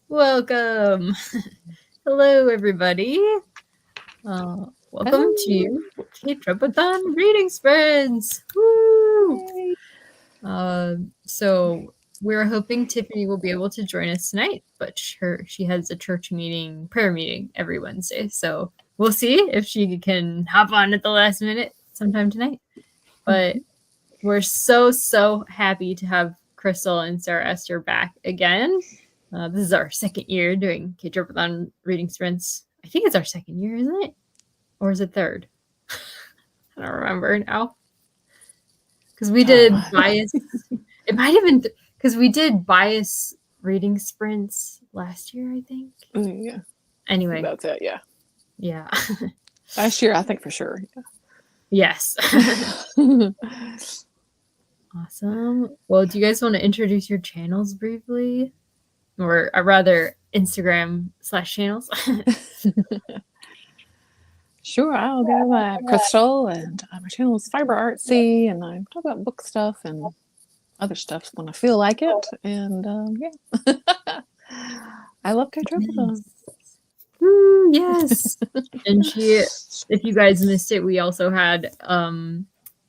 Welcome. Hello, everybody. Welcome to K-Tropathon Reading Sprints. Woo! So we're hoping Tiffany will be able to join us tonight, but she has a prayer meeting every Wednesday. So we'll see if she can hop on at the last minute sometime tonight. But we're so happy to have Crystal and Sarah Esther back again. This is our second year doing K-Tropathon Reading Sprints. I think it's our second year, isn't it? Or is it third? I don't remember now. Because we did bias. It might have been because we did bias reading sprints last year, I think. Yeah. Anyway. That's it, yeah. Yeah. Last year, I think for sure. Yes. Awesome. Well, do you guys want to introduce your channels briefly? Or rather, Instagram/channels? Sure, I'll go by Crystal, and my channel is Fiber Artsy, and I talk about book stuff and other stuff when I feel like it. And yeah, I love K-Tropathon. Yes. And if you guys missed it, we also had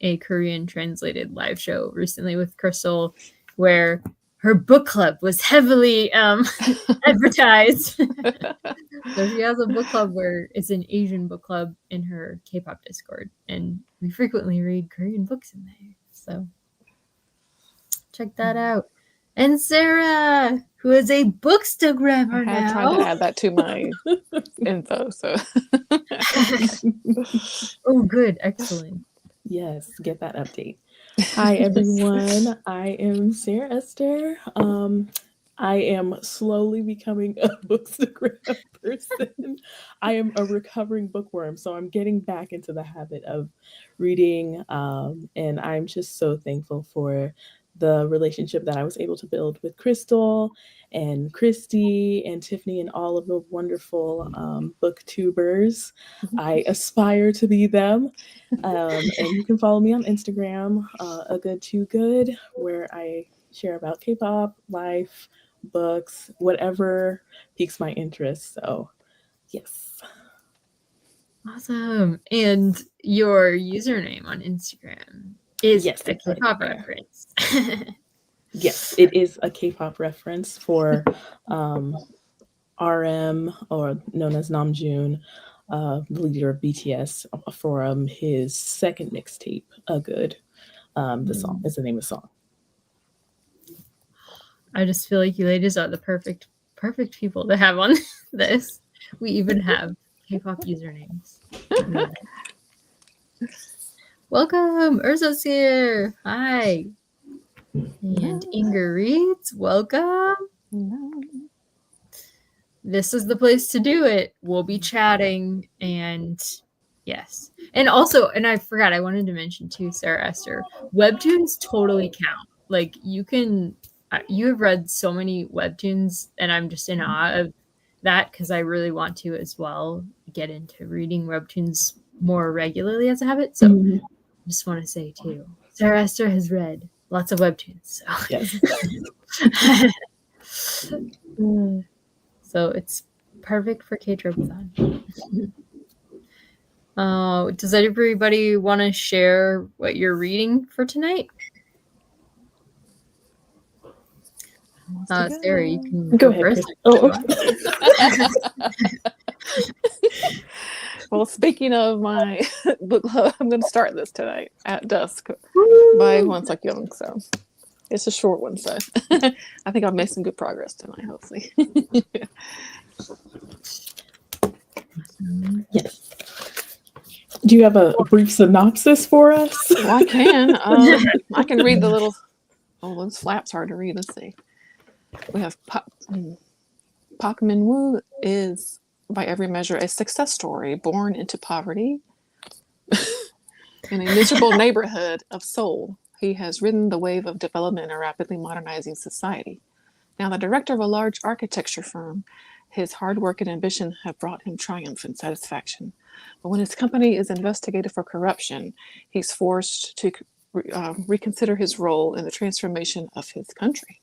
a Korean translated live show recently with Crystal where her book club was heavily advertised. So she has a book club where it's an Asian book club in her K-pop Discord, and we frequently read Korean books in there. So check that out. And Sarah, who is a bookstagrammer now. I tried to add that to my info. So. Oh, good. Excellent. Yes, get that update. Hi, everyone. I am Sarah Esther. I am slowly becoming a bookstagram person. I am a recovering bookworm, so I'm getting back into the habit of reading, and I'm just so thankful for the relationship that I was able to build with Crystal and Christy and Tiffany and all of the wonderful booktubers. I aspire to be them. And you can follow me on Instagram, A Good Too Good, where I share about K-pop, life, books, whatever piques my interest. So, yes. Awesome. And your username on Instagram is yes, a K-pop reference. Yes, it is a K-pop reference for RM, or known as Namjoon, the leader of BTS, for his second mixtape, A Good. The song is the name of the song. I just feel like you ladies are the perfect people to have on this. We even have K-pop usernames. Welcome, Urzo's here. Hi. And Inger reads, welcome. This is the place to do it. We'll be chatting, and yes. And also, and I forgot, I wanted to mention too, Sarah Esther, webtoons totally count. Like, you have read so many webtoons, and I'm just in awe of that because I really want to as well get into reading webtoons more regularly as a habit. So I just want to say too, Sarah Esther has read lots of webtoons. So. Yes. So it's perfect for K-Tropathon. Does everybody want to share what you're reading for tonight? Sarah, you can go ahead, first. Well, speaking of my book club, I'm going to start this tonight at dusk by Hwan Suk-young. So it's a short one, so I think I've made some good progress tonight, hopefully. Yes. Do you have a brief synopsis for us? Well, I can. I can read the little. Oh, those flaps hard to read. Let's see. We have Pak Min-woo is, by every measure, a success story. Born into poverty in a miserable neighborhood of Seoul, he has ridden the wave of development in a rapidly modernizing society. Now, the director of a large architecture firm, his hard work and ambition have brought him triumph and satisfaction. But when his company is investigated for corruption, he's forced to reconsider his role in the transformation of his country.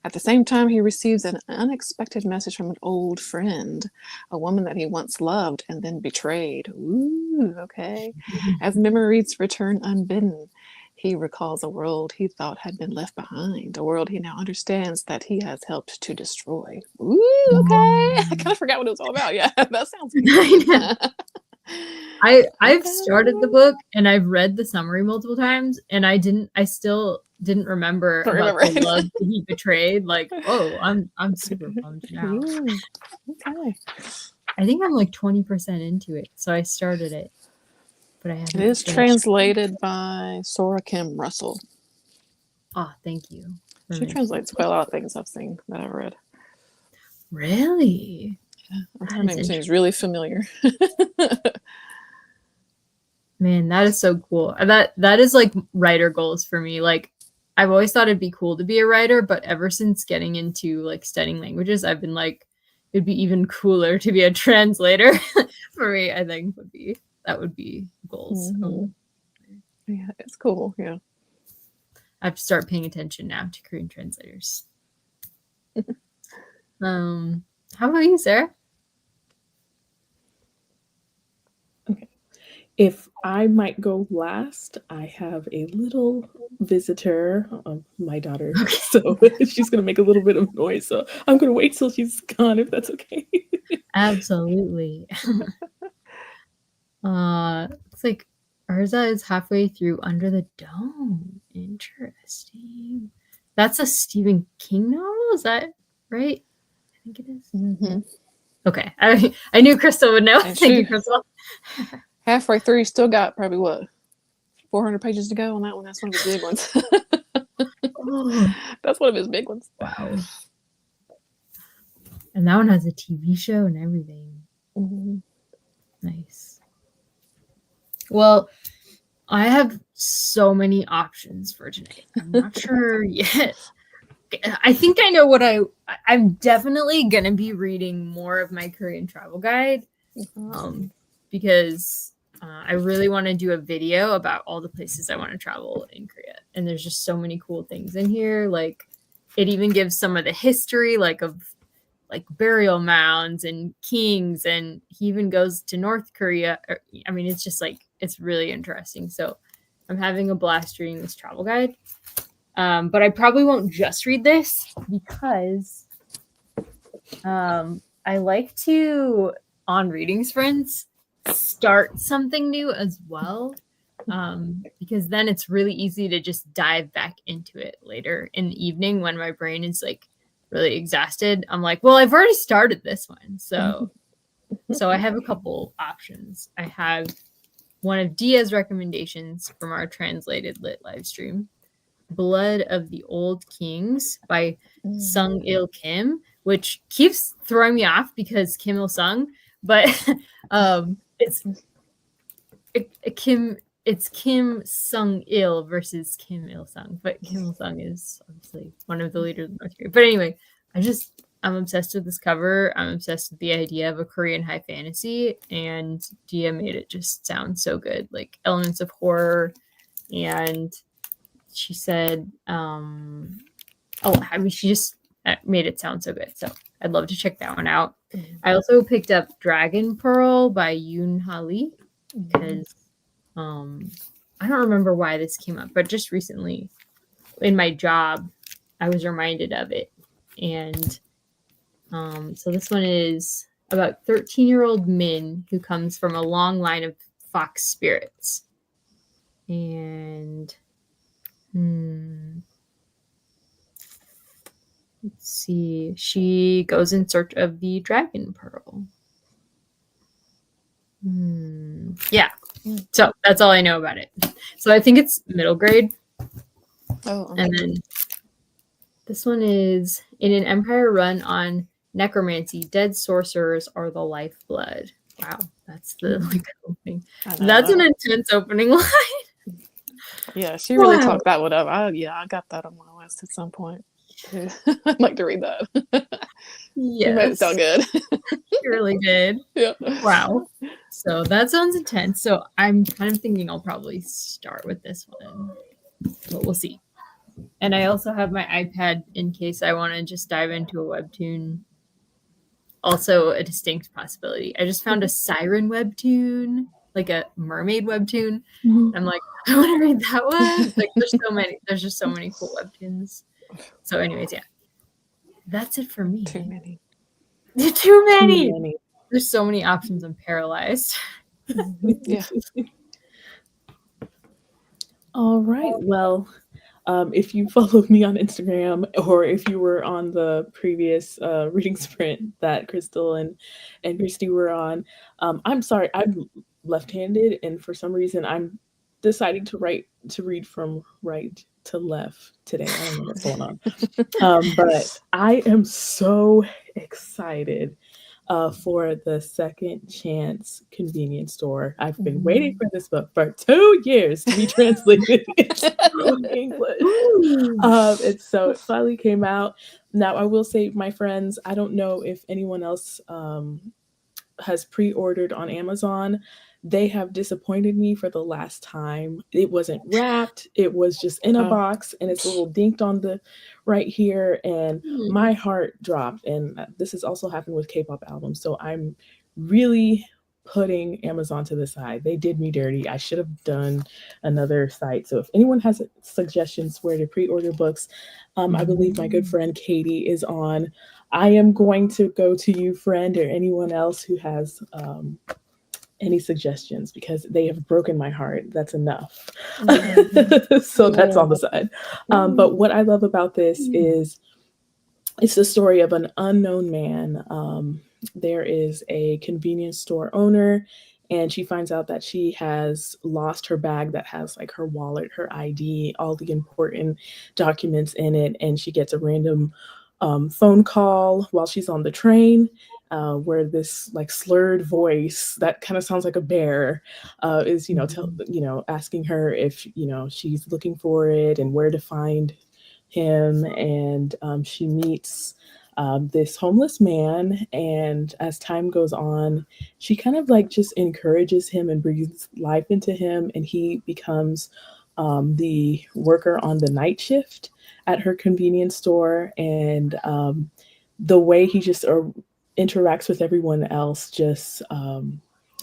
At the same time, he receives an unexpected message from an old friend, a woman that he once loved and then betrayed. Ooh, okay. As memories return unbidden, he recalls a world he thought had been left behind, a world he now understands that he has helped to destroy. Ooh, okay. I kind of forgot what it was all about. Yeah, that sounds good. I've started the book and I've read the summary multiple times, and I still didn't remember Don't about remember the it. love that he betrayed. Like, oh, I'm super bummed now. Ooh, okay. I think I'm like 20% into it, so I started it, but I haven't. It is finished. translated by Sora Kim Russell. Oh, thank you. She translates quite a lot of things I've seen that I've read. Really? Her name seems really familiar. Man, that is so cool. That is like writer goals for me. Like, I've always thought it'd be cool to be a writer, but ever since getting into like studying languages, I've been like, it'd be even cooler to be a translator. For me, I think that would be goals. Mm-hmm. Yeah, it's cool. Yeah. I have to start paying attention now to Korean translators. How about you, Sarah? Okay. If I might go last, I have a little visitor, my daughter. Okay. So she's going to make a little bit of noise. So I'm going to wait till she's gone, if that's okay. Absolutely. It's like Urza is halfway through Under the Dome. Interesting. That's a Stephen King novel, is that right? I think it is. Mm-hmm. Okay. I knew Crystal would know. And Thank you, Crystal. Halfway through, you still got probably what, 400 pages to go on that one. That's one of his big ones. Oh, That's one of his big ones. wow. And that one has a TV show and everything. Mm-hmm. Nice. Well, I have so many options for tonight. I'm not sure yet. I think I know what I'm definitely going to be reading more of my Korean travel guide, because I really want to do a video about all the places I want to travel in Korea. And there's just so many cool things in here. Like, it even gives some of the history, like of like burial mounds and kings, and he even goes to North Korea. I mean, it's just like, it's really interesting. So I'm having a blast reading this travel guide. But I probably won't just read this, because I like to, on Readings Friends, start something new as well, because then it's really easy to just dive back into it later in the evening when my brain is like really exhausted. I'm like, well, I've already started this one. So I have a couple options. I have one of Dia's recommendations from our translated lit live stream, Blood of the Old Kings by Sung Il Kim, which keeps throwing me off because Kim Il Sung, but it's Kim Sung Il versus Kim Il Sung, but Kim Il Sung is obviously one of the leaders of North Korea. But anyway, I'm obsessed with this cover. I'm obsessed with the idea of a Korean high fantasy, and Dia made it just sound so good, like elements of horror. And she said, she just made it sound so good. So I'd love to check that one out. I also picked up Dragon Pearl by Yoon Ha Lee, because I don't remember why this came up, but just recently in my job, I was reminded of it. And so this one is about 13-year-old Min, who comes from a long line of fox spirits. And let's see. She goes in search of the Dragon Pearl. Yeah. So that's all I know about it. So I think it's middle grade. Oh, okay. And then this one is, in an empire run on necromancy, dead sorcerers are the lifeblood. Wow, that's the opening. That's an intense opening line. Yeah, she really talked that one up. I got that on my list at some point. I'd like to read that. Yes. You made it sound good. You really did. Yeah. Wow. So that sounds intense. So I'm kind of thinking I'll probably start with this one, but we'll see. And I also have my iPad in case I want to just dive into a webtoon. Also a distinct possibility. I just found a siren webtoon, like a mermaid webtoon. Mhm. I'm like, I want to read that one. Like there's so many. There's just so many cool webtoons. So anyways, yeah. That's it for me. Too many. Too many. Too many. There's so many options. I'm paralyzed. Yeah. All right. Well, if you followed me on Instagram, or if you were on the previous reading sprint that Crystal and Christy were on, I'm sorry, I'm left-handed, and for some reason, I'm deciding to read from right to left today. I don't know what's going on, but I am so excited for the Second Chance convenience store. I've been waiting for this book for 2 years to be translated into English. And so it finally came out. Now, I will say, my friends, I don't know if anyone else has pre-ordered on Amazon. They have disappointed me for the last time. It wasn't wrapped. It was just in a box, and it's a little dinked on the right here, and my heart dropped. And this has also happened with K-pop albums. So I'm really putting Amazon to the side. They did me dirty. I should have done another site. So if anyone has suggestions where to pre-order books, I believe my good friend Katie is on. I am going to go to you, friend, or anyone else who has any suggestions, because they have broken my heart. That's enough. So that's on the side. But what I love about this is it's the story of an unknown man. There is a convenience store owner, and she finds out that she has lost her bag that has like her wallet, her ID, all the important documents in it. And she gets a random phone call while she's on the train, where this like slurred voice that kind of sounds like a bear is, asking her if, she's looking for it and where to find him. And she meets this homeless man, and as time goes on, she kind of like just encourages him and breathes life into him, and he becomes the worker on the night shift at her convenience store. And the way he just interacts with everyone else just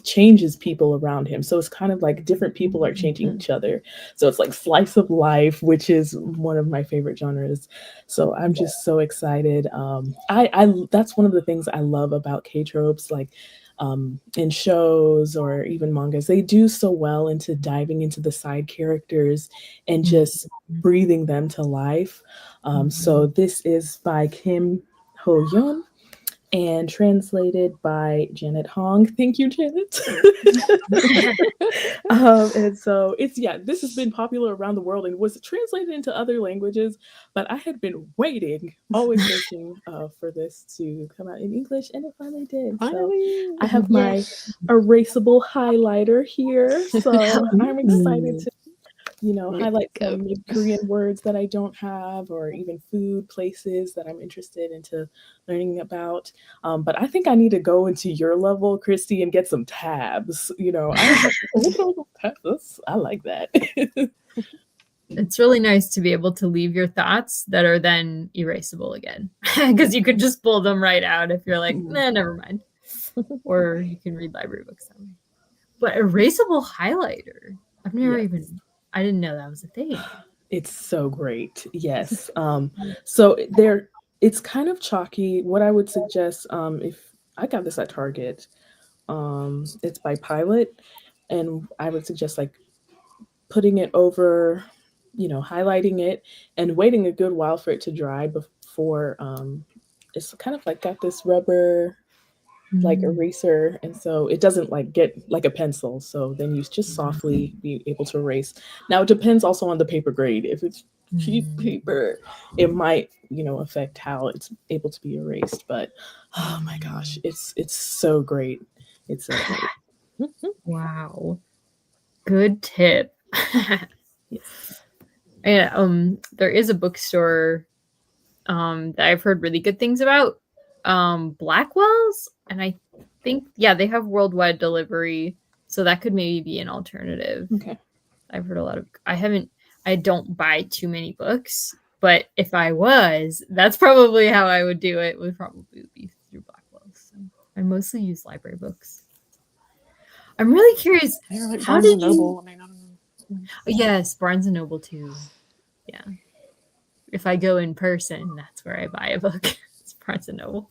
changes people around him. So it's kind of like different people are changing each other. So it's like slice of life, which is one of my favorite genres. So I'm just so excited. I that's one of the things I love about K-tropes, like in shows or even mangas. They do so well into diving into the side characters and just breathing them to life. So this is by Kim Ho-yeon and translated by Janet Hong. Thank you, Janet. And so this has been popular around the world and was translated into other languages, but I had been waiting, always searching for this to come out in English, and it finally did. So I have my erasable highlighter here, so I'm excited to highlight some Korean words that I don't have, or even food places that I'm interested into learning about. But I think I need to go into your level, Christy, and get some tabs. I like that. It's really nice to be able to leave your thoughts that are then erasable again, because you could just pull them right out if you're like, nah, never mind. Or you can read library books that way. But erasable highlighter, I've never I didn't know that was a thing. It's so great. Yes. So it's kind of chalky. What I would suggest, if I got this at Target, it's by Pilot, and I would suggest like putting it over, highlighting it and waiting a good while for it to dry before it's kind of like got this rubber like eraser, and so it doesn't like get like a pencil, so then you just softly be able to erase. Now it depends also on the paper grade. If it's cheap paper, it might affect how it's able to be erased, but oh my gosh, it's so great. It's so great. Wow, good tip. Yes. Yeah, there is a bookstore that I've heard really good things about, Blackwell's, and I think they have worldwide delivery, so that could maybe be an alternative. Okay. I've heard a lot of I don't buy too many books, But if I was, that's probably how I would do it. Would probably be through Blackwell. So I mostly use library books. I'm really curious. They're like How Barnes did and Noble. I mean, I don't know. Yes, Barnes and Noble too. Yeah. If I go in person, that's where I buy a book. It's Barnes and Noble.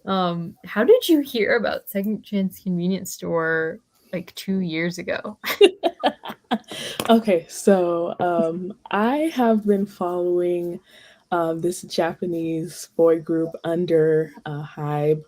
How did you hear about Second Chance Convenience Store like 2 years ago? Okay, so I have been following this Japanese boy group under Hybe.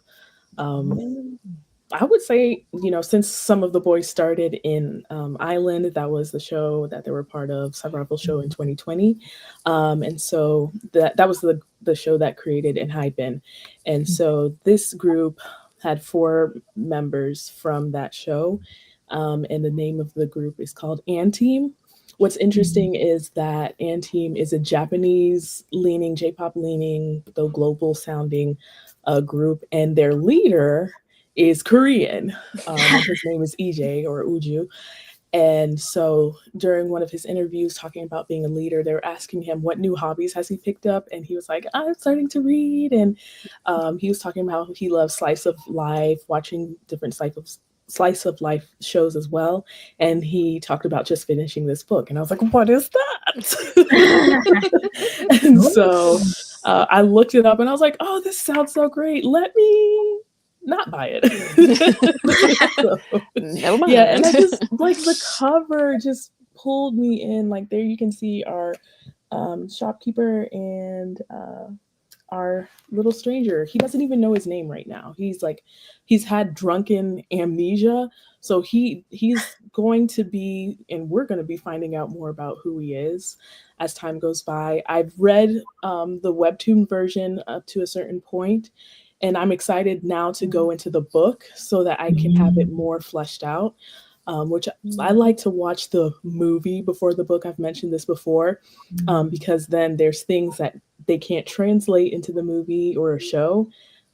I would say, since some of the boys started in Island, that was the show that they were part of, Survival Show in 2020. And so that was the show that created Enhypen. And so this group had 4 members from that show. And the name of the group is called Anteam. What's interesting is that Anteam is a Japanese leaning, J-pop leaning, though global sounding group. And their leader is Korean. His name is EJ or Uju. And so during one of his interviews talking about being a leader, they were asking him what new hobbies has he picked up. And he was like, I'm starting to read. And he was talking about how he loves slice of life, watching different slice of life shows as well. And he talked about just finishing this book. And I was like, what is that? And so I looked it up and I was like, oh, this sounds so great. Let me not buy it. So, Never mind. yeah, and I just like the cover just pulled me in. Like there you can see our shopkeeper and our little stranger. He doesn't even know his name right now. He's had drunken amnesia. So he's going to be, and we're going to be finding out more about who he is as time goes by. I've read the webtoon version up to a certain point, and I'm excited now to go into the book so that I can have it more fleshed out, which I like to watch the movie before the book. I've mentioned this before, because then there's things that they can't translate into the movie or a show.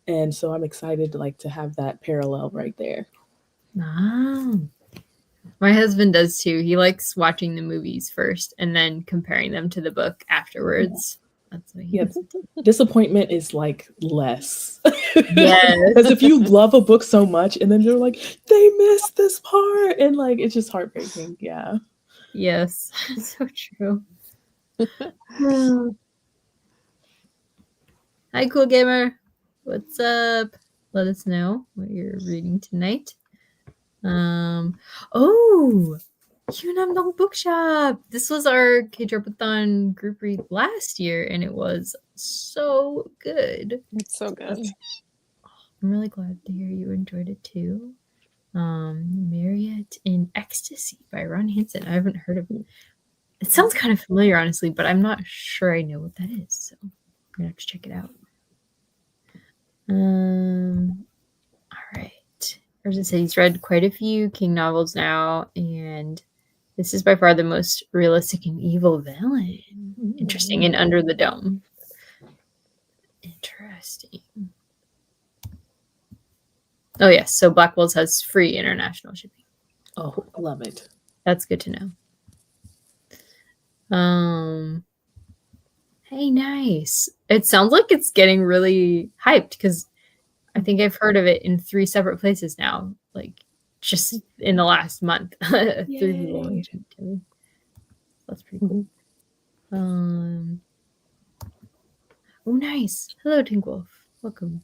And so I'm excited to have that parallel right there. Oh. My husband does too. He likes watching the movies first and then comparing them to the book afterwards. That's what he does. Disappointment is less. Yes. Because if you love a book so much and then they're like, they missed this part, and it's just heartbreaking. Yeah. Yes. So true. Hi, Cool Gamer. What's up? Let us know what you're reading tonight. Oh, Usename Bookshop. This was our K-Drapathon group read last year, and it was so good. It's so good. I'm really glad to hear you enjoyed it too. Marriott in Ecstasy by Ron Hansen. I haven't heard of it. It sounds kind of familiar, honestly, but I'm not sure I know what that is. So I'm gonna have to check it out. All right. As I said, he's read quite a few King novels now, and this is by far the most realistic and evil villain. Interesting. And Under the Dome. Interesting. Oh, yes. So Blackwell's has free international shipping. Oh, love it. That's good to know. Hey, nice. It sounds like it's getting really hyped because I think I've heard of it in 3 separate places now, just in the last month. 3 people mentioned it to me. That's pretty cool. Oh, nice. Hello, Tinkwolf. Welcome.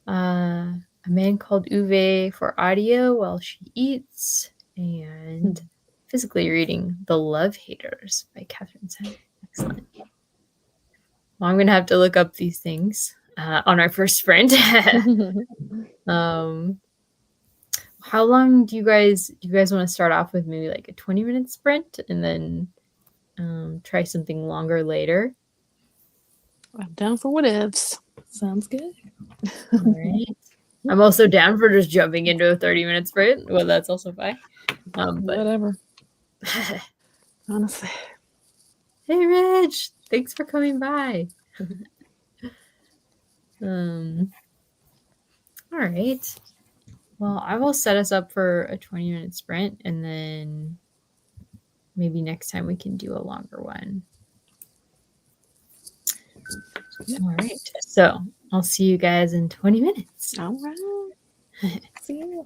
A man called Uwe for audio while she eats, and physically reading The Love Haters by Catherine Sen. Excellent. Well, I'm going to have to look up these things on our first sprint. How long do you guys want to start off with? Maybe a 20-minute sprint and then try something longer later? I'm down for whatevs. Sounds good. All right. I'm also down for just jumping into a 30-minute sprint. Well, that's also fine. But Whatever. Honestly. Hey, Rich. Thanks for coming by. All right. Well, I will set us up for a 20-minute sprint, and then maybe next time we can do a longer one. All right. So I'll see you guys in 20 minutes. All right. See you.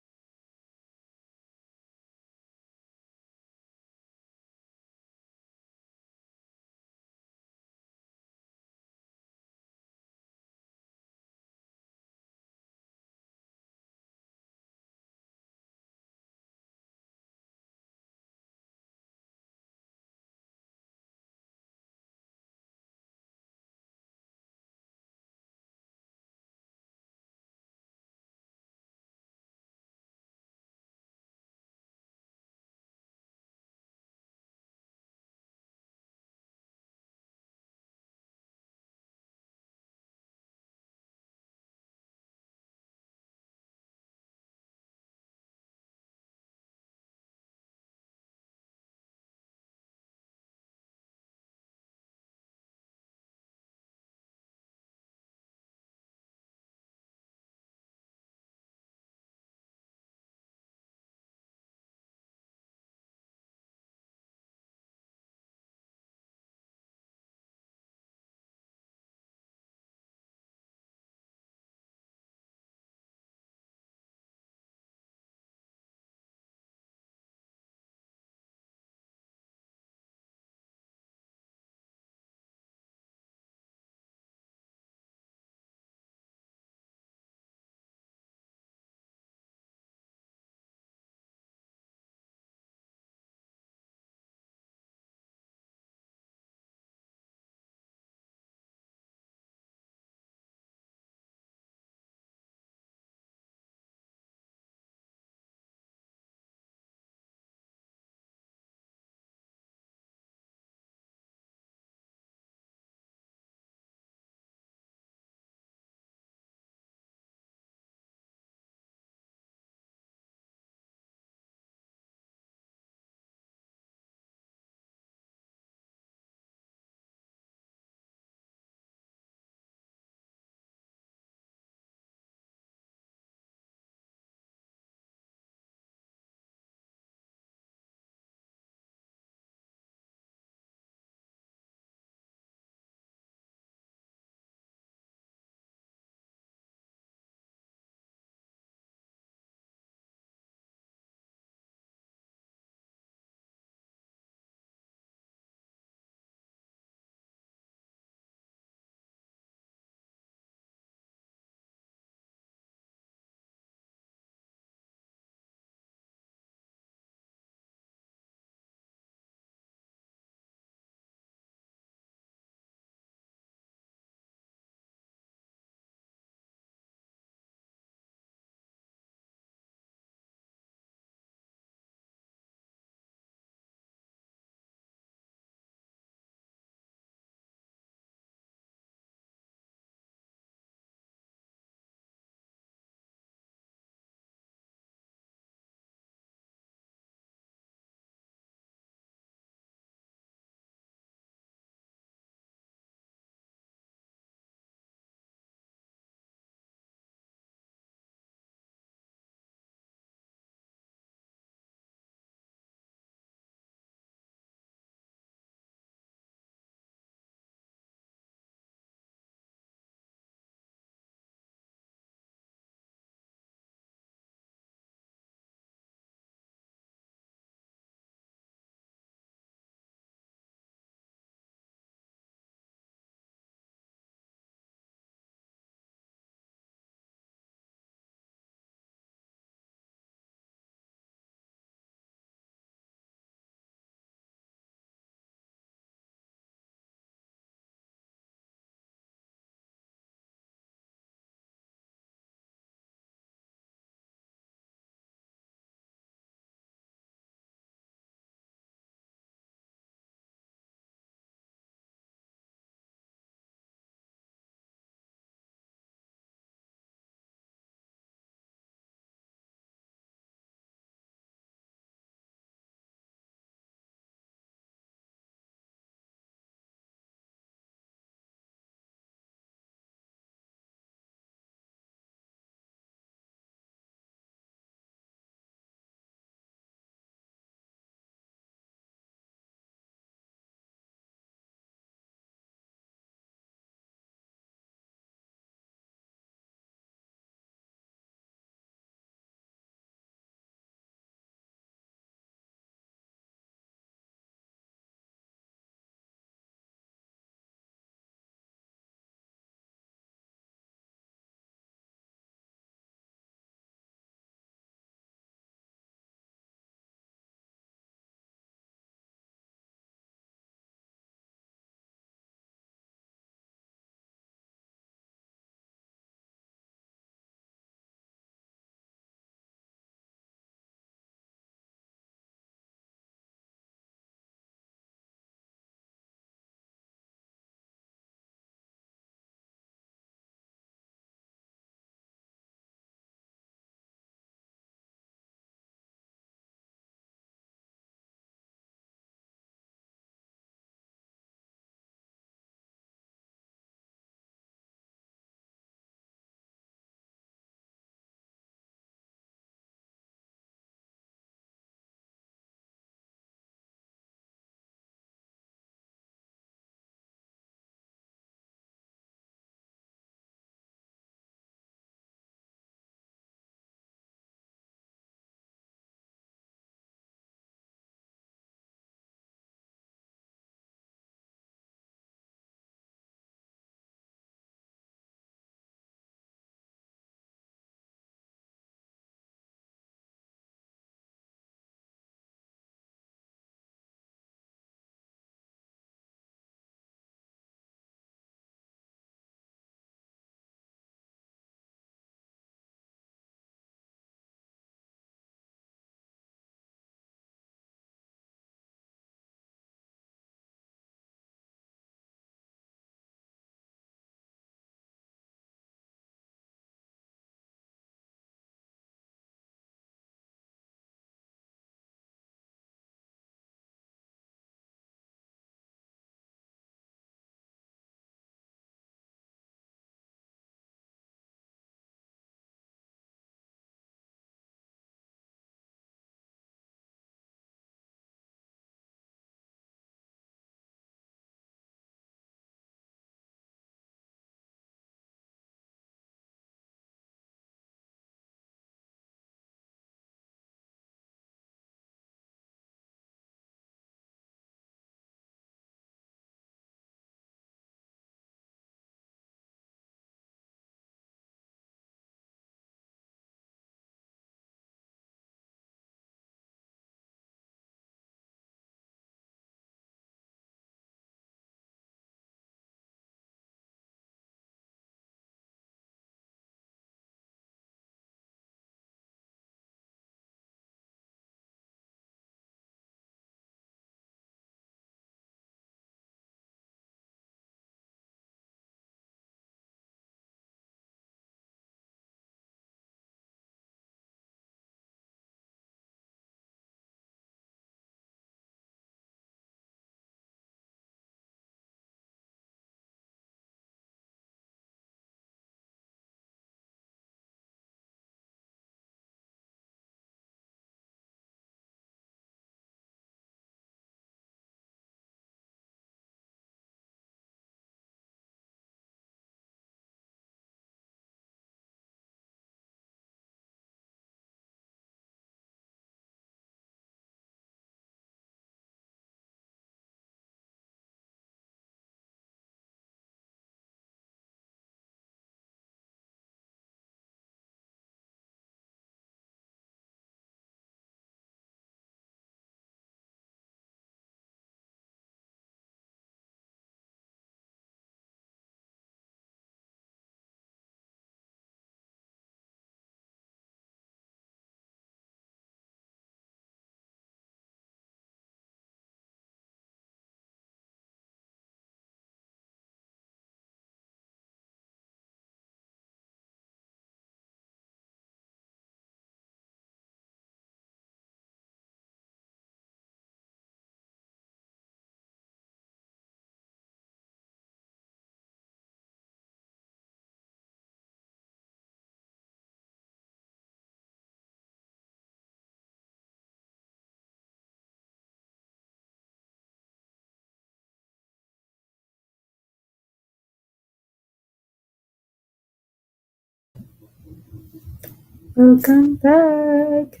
Welcome back.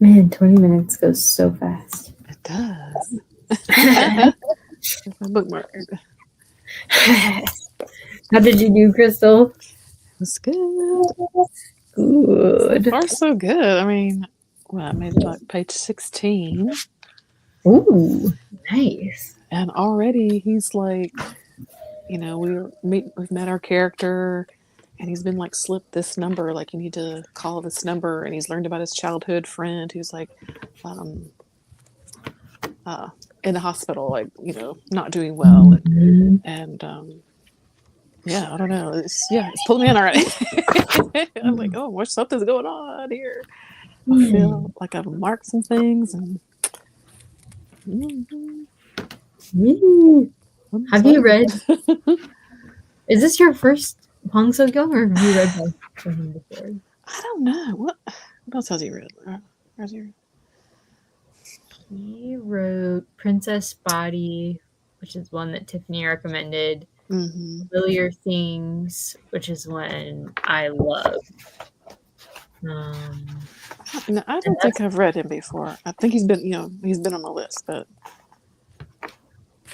Man, 20 minutes goes so fast. It does. It's my bookmark. How did you do, Crystal? It was good. Good. So far, so good. I mean, well, I made it like page 16. Ooh, nice. And already he's like, you know, we've met our character, and he's been like slipped this number, like you need to call this number, and he's learned about his childhood friend who's like in the hospital, like, you know, not doing well. Mhm. And yeah, I don't know. It's pulling me in already. I'm like, oh, well, something's going on here. I feel like I've marked some things, and Woo. Have you read? Is this your first Hong So-kyung, or have you read him before? I don't know. What else has he read? Has he read? He wrote Princess Body, which is one that Tiffany recommended. Familiar Things, which is one I love. No, I don't think I've read him before. I think he's been on my list, but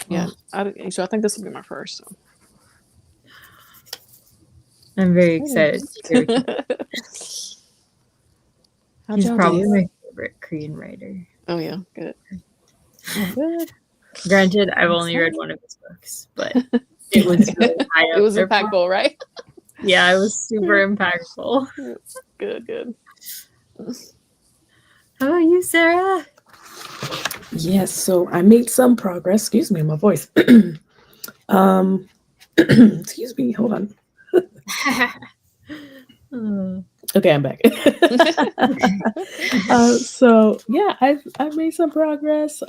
yeah. So I think this will be my first. So. I'm very excited to hear it. He's probably my favorite Korean writer. Oh yeah, good. Good. Granted, I've only read one of his books, but it was really high up. It was impactful, right? Yeah, it was super impactful. Good. How about you, Sarah? Yes, so I made some progress. Excuse me, my voice. Excuse me, hold on. Okay, I'm back. So yeah, I've made some progress.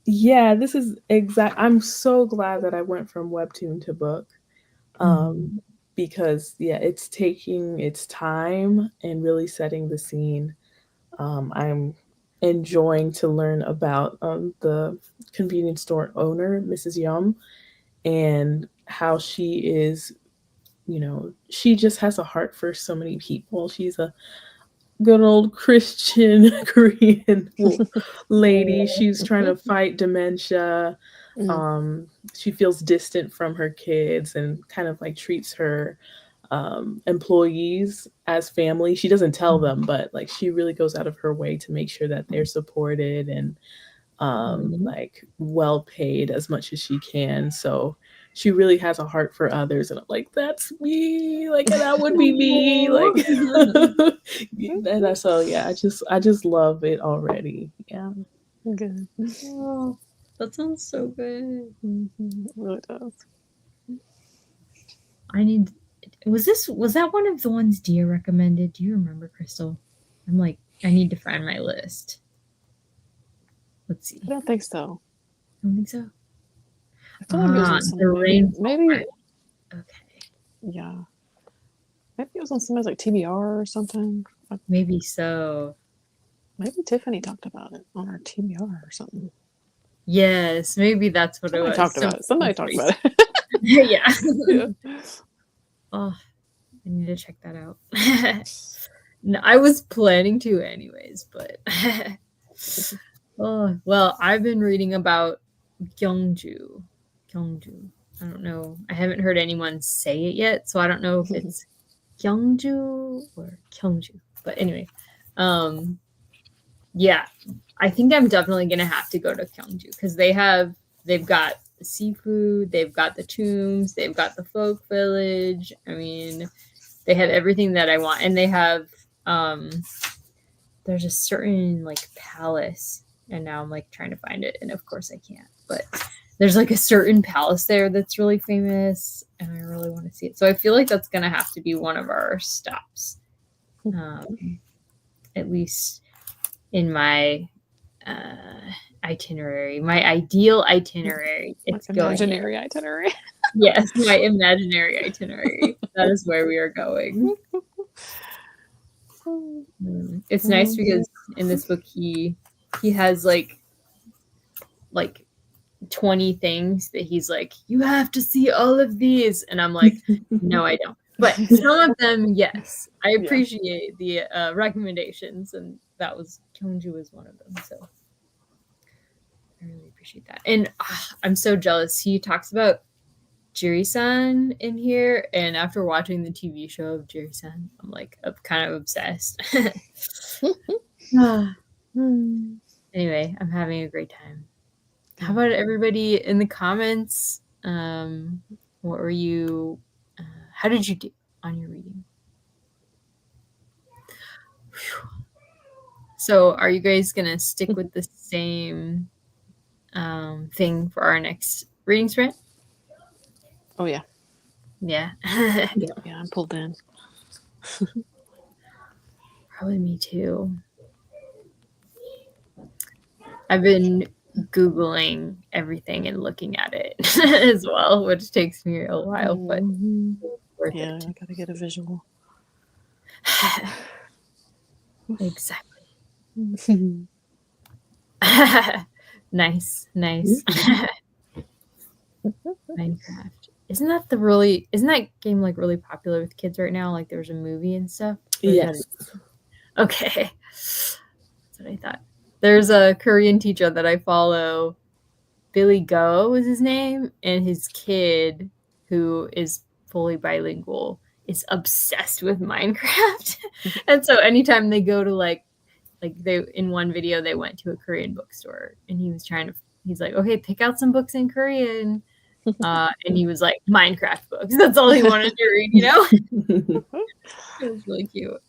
Yeah, this is I'm so glad that I went from webtoon to book. Because yeah, it's taking its time and really setting the scene. I'm enjoying to learn about the convenience store owner, Mrs. Yum, and how she is, you know, she just has a heart for so many people. She's a good old Christian Korean lady. She's trying to fight dementia. She feels distant from her kids and kind of like treats her employees as family. She doesn't tell them, but like she really goes out of her way to make sure that they're supported and like well paid as much as she can. So she really has a heart for others, and I'm like, that's me, like, and that would be me, like. And so yeah, I just love it already. Yeah, Good. Oh, that sounds so good. It really does. Was that one of the ones Dia recommended? Do you remember, Crystal? I'm like, I need to find my list. Let's see. I don't think so. I don't think so. I feel like it was on some maybe. Okay. Yeah. Maybe it was on some like TBR or something. Maybe so. Maybe Tiffany talked about it on our TBR or something. Yes, maybe that's what Somebody it was. talked about it. Somebody talked about it. Yeah. Oh, I need to check that out. No, I was planning to anyways, but oh well, I've been reading about Gyeongju. I don't know. I haven't heard anyone say it yet, so I don't know if it's Gyeongju or Gyeongju. But anyway, yeah, I think I'm definitely gonna have to go to Gyeongju because they've got the seafood, they've got the tombs, they've got the folk village. I mean, they have everything that I want, and they have there's a certain like palace, and now I'm like trying to find it, and of course I can't, but there's like a certain palace there that's really famous, and I really want to see it. So I feel like that's gonna have to be one of our stops, at least in my itinerary, my ideal itinerary. It's imaginary itinerary. Yes, my imaginary itinerary. That is where we are going. It's nice because in this book he has like 20 things that he's like, you have to see all of these, and I'm like, no, I don't. But some of them, yes. I Yeah. appreciate the recommendations, and that was Kyungju was one of them. So I really appreciate that. And I'm so jealous. He talks about Jiri-san in here, and after watching the TV show of Jiri-san, I'm like kind of obsessed. Anyway, I'm having a great time. How about everybody in the comments? What were you? How did you do on your reading? Whew. So, are you guys gonna stick with the same thing for our next reading sprint? Oh yeah. Yeah. Yeah, I'm pulled in. Probably me too. I've been Googling everything and looking at it as well, which takes me a while, but worth Yeah, it. I gotta get a visual. Exactly. Nice. Minecraft. Isn't that game like really popular with kids right now? Like there's a movie and stuff? Yes. Okay. That's what I thought. There's a Korean teacher that I follow. Billy Go is his name, and his kid, who is fully bilingual, is obsessed with Minecraft. And so anytime they go to like they in one video they went to a Korean bookstore, and he's like, okay, pick out some books in Korean. And he was like, Minecraft books. That's all he wanted to read, It was really cute.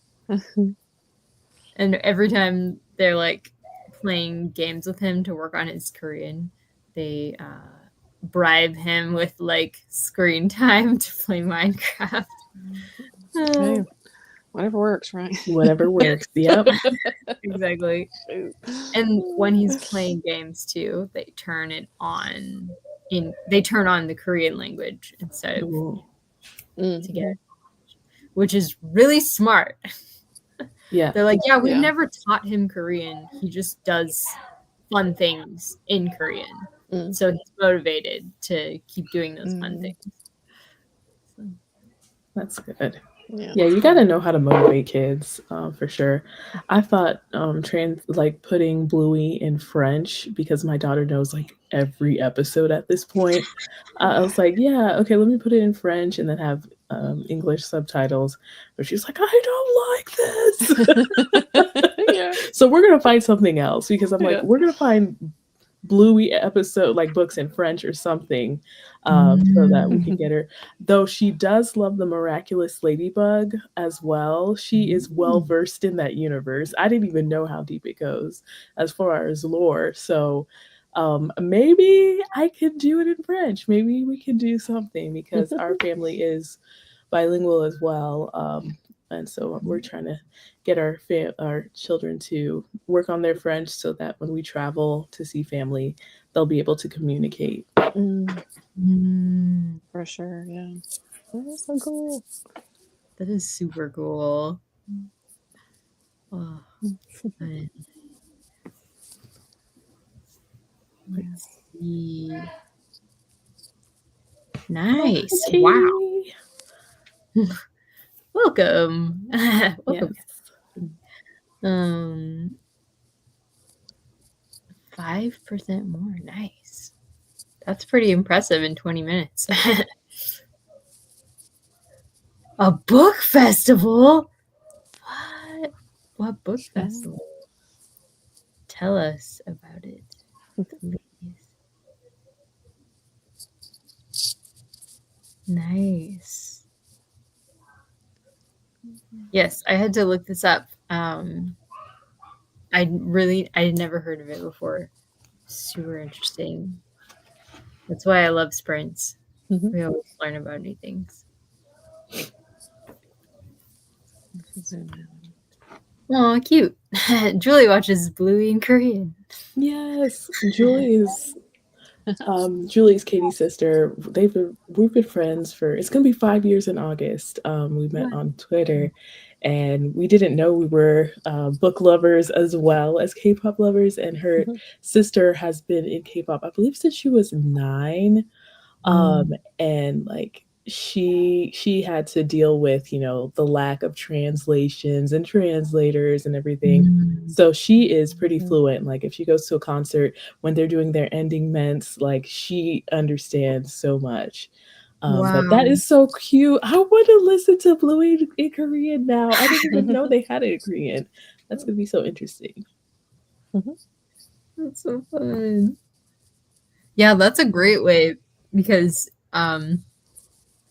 And every time they're like playing games with him to work on his Korean, they bribe him with like screen time to play Minecraft. Hey, whatever works, right? Whatever works. Yep. Exactly. And when he's playing games too, they turn on the Korean language instead of together, which is really smart. Yeah. They're like, yeah, we've never taught him Korean. He just does fun things in Korean. So he's motivated to keep doing those fun things. So. That's good. Yeah, you got to know how to motivate kids, for sure. I thought putting Bluey in French, because my daughter knows like every episode at this point. I was like, yeah, okay, let me put it in French and then have English subtitles. But she's like, I don't like this. So we're gonna find something else, because I'm like, we're gonna find Bluey episode like books in French or something, so that we can get her. Though she does love the Miraculous Ladybug as well. She is well versed in that universe. I didn't even know how deep it goes as far as lore. So maybe I can do it in French. Maybe we can do something, because our family is bilingual as well. And so we're trying to get our children to work on their French, so that when we travel to see family, they'll be able to communicate. For sure, yeah. That is so cool. That is super cool. Oh, let's see. Nice. Wow. Welcome. Welcome. Yes. 5% more. Nice. That's pretty impressive in 20 minutes. A book festival? What? What book festival? Tell us about it, please. Nice. Yes, I had to look this up. I had never heard of it before. Super interesting. That's why I love sprints. We always learn about new things. Oh, cute. Julie watches Bluey in Korean. Yes, Julie's Katie's sister. We've been friends for, it's gonna be 5 years in August. We met on Twitter, and we didn't know we were book lovers as well as K-pop lovers. And her sister has been in K-pop, I believe, since she was 9. And like she had to deal with, you know, the lack of translations and translators and everything. So she is pretty fluent. Like if she goes to a concert when they're doing their ending ments, like she understands so much. But that Wow. is so cute. I want to listen to Blue in Korean now. I didn't even know they had it in Korean. That's gonna be so interesting. That's so fun. Yeah, that's a great way because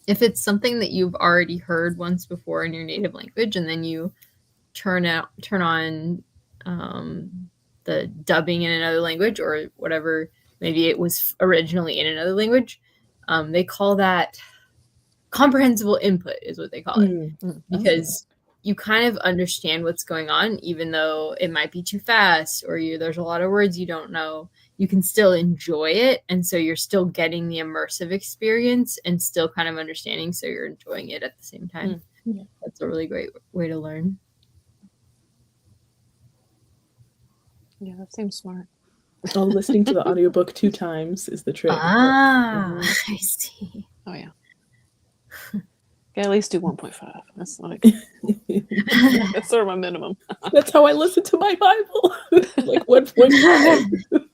if it's something that you've already heard once before in your native language and then you turn on the dubbing in another language or whatever, maybe it was originally in another language, they call that comprehensible input is what they call it, because you kind of understand what's going on, even though it might be too fast or there's a lot of words you don't know. You can still enjoy it, and so you're still getting the immersive experience and still kind of understanding, so you're enjoying it at the same time. That's a really great way to learn. Yeah, that seems smart. Oh, listening to the audiobook 2 times is the trick. I see. Oh yeah. Yeah, at least do 1.5. That's like that's sort of my minimum. That's how I listen to my Bible. Like 1.5.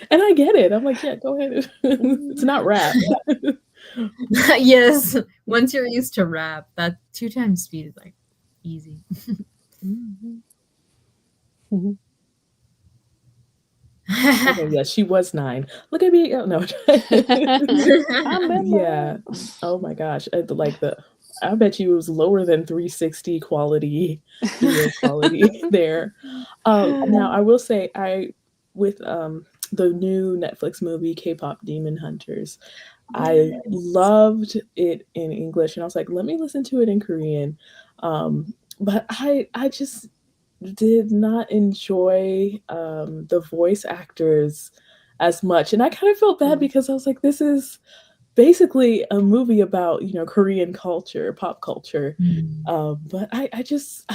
And I get it. I'm like, yeah, go ahead. It's not rap. Yes. Once you're used to rap, that 2 times speed is like easy. Okay, yeah, she was 9. Look at me. Oh, no. Yeah. Oh my gosh. I bet you it was lower than 360 quality video quality there. Now I will say with the new Netflix movie K-pop Demon Hunters, I loved it in English and I was like, let me listen to it in Korean. But I just did not enjoy the voice actors as much. And I kind of felt bad because I was like, this is basically a movie about, you know, Korean culture, pop culture. But I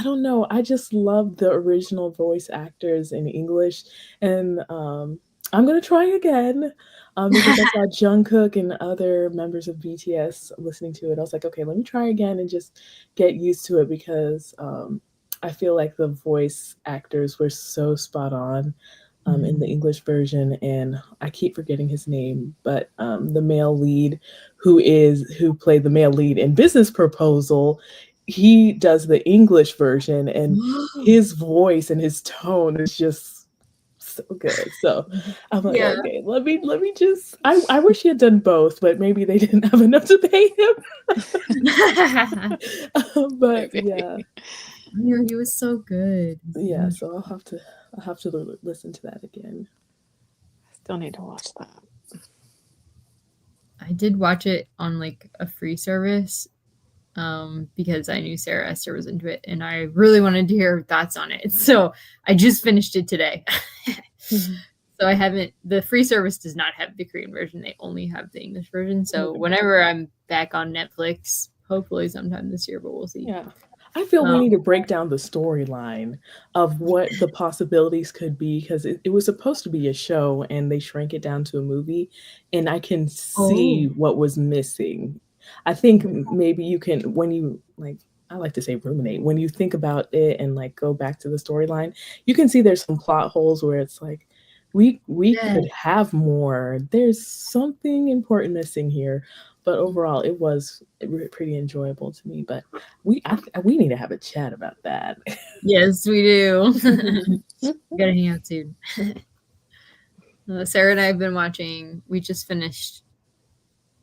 don't know. I just love the original voice actors in English. And I'm going to try again because I saw Jungkook and other members of BTS listening to it. I was like, okay, let me try again and just get used to it because I feel like the voice actors were so spot on in the English version, and I keep forgetting his name, but the male lead who played the male lead in Business Proposal, he does the English version, and his voice and his tone is just so good. So I'm like, okay, let me just. I wish he had done both, but maybe they didn't have enough to pay him. But yeah. He was so good. Yeah, so I'll have to listen to that again. Still need to watch that. I did watch it on like a free service because I knew Sarah Esther was into it and I really wanted to hear her thoughts on it. So I just finished it today. So the free service does not have the Korean version. They only have the English version. So whenever I'm back on Netflix, hopefully sometime this year, but we'll see. Yeah. I feel we need to break down the storyline of what the possibilities could be because it was supposed to be a show and they shrank it down to a movie, and I can see what was missing. I think maybe you can, when you like, I like to say ruminate, when you think about it and like go back to the storyline, you can see there's some plot holes where it's like, we could have more. There's something important missing here. But overall, it was pretty enjoyable to me. But we need to have a chat about that. Yes, we do. We gotta hang out soon. Sarah and I have been watching. We just finished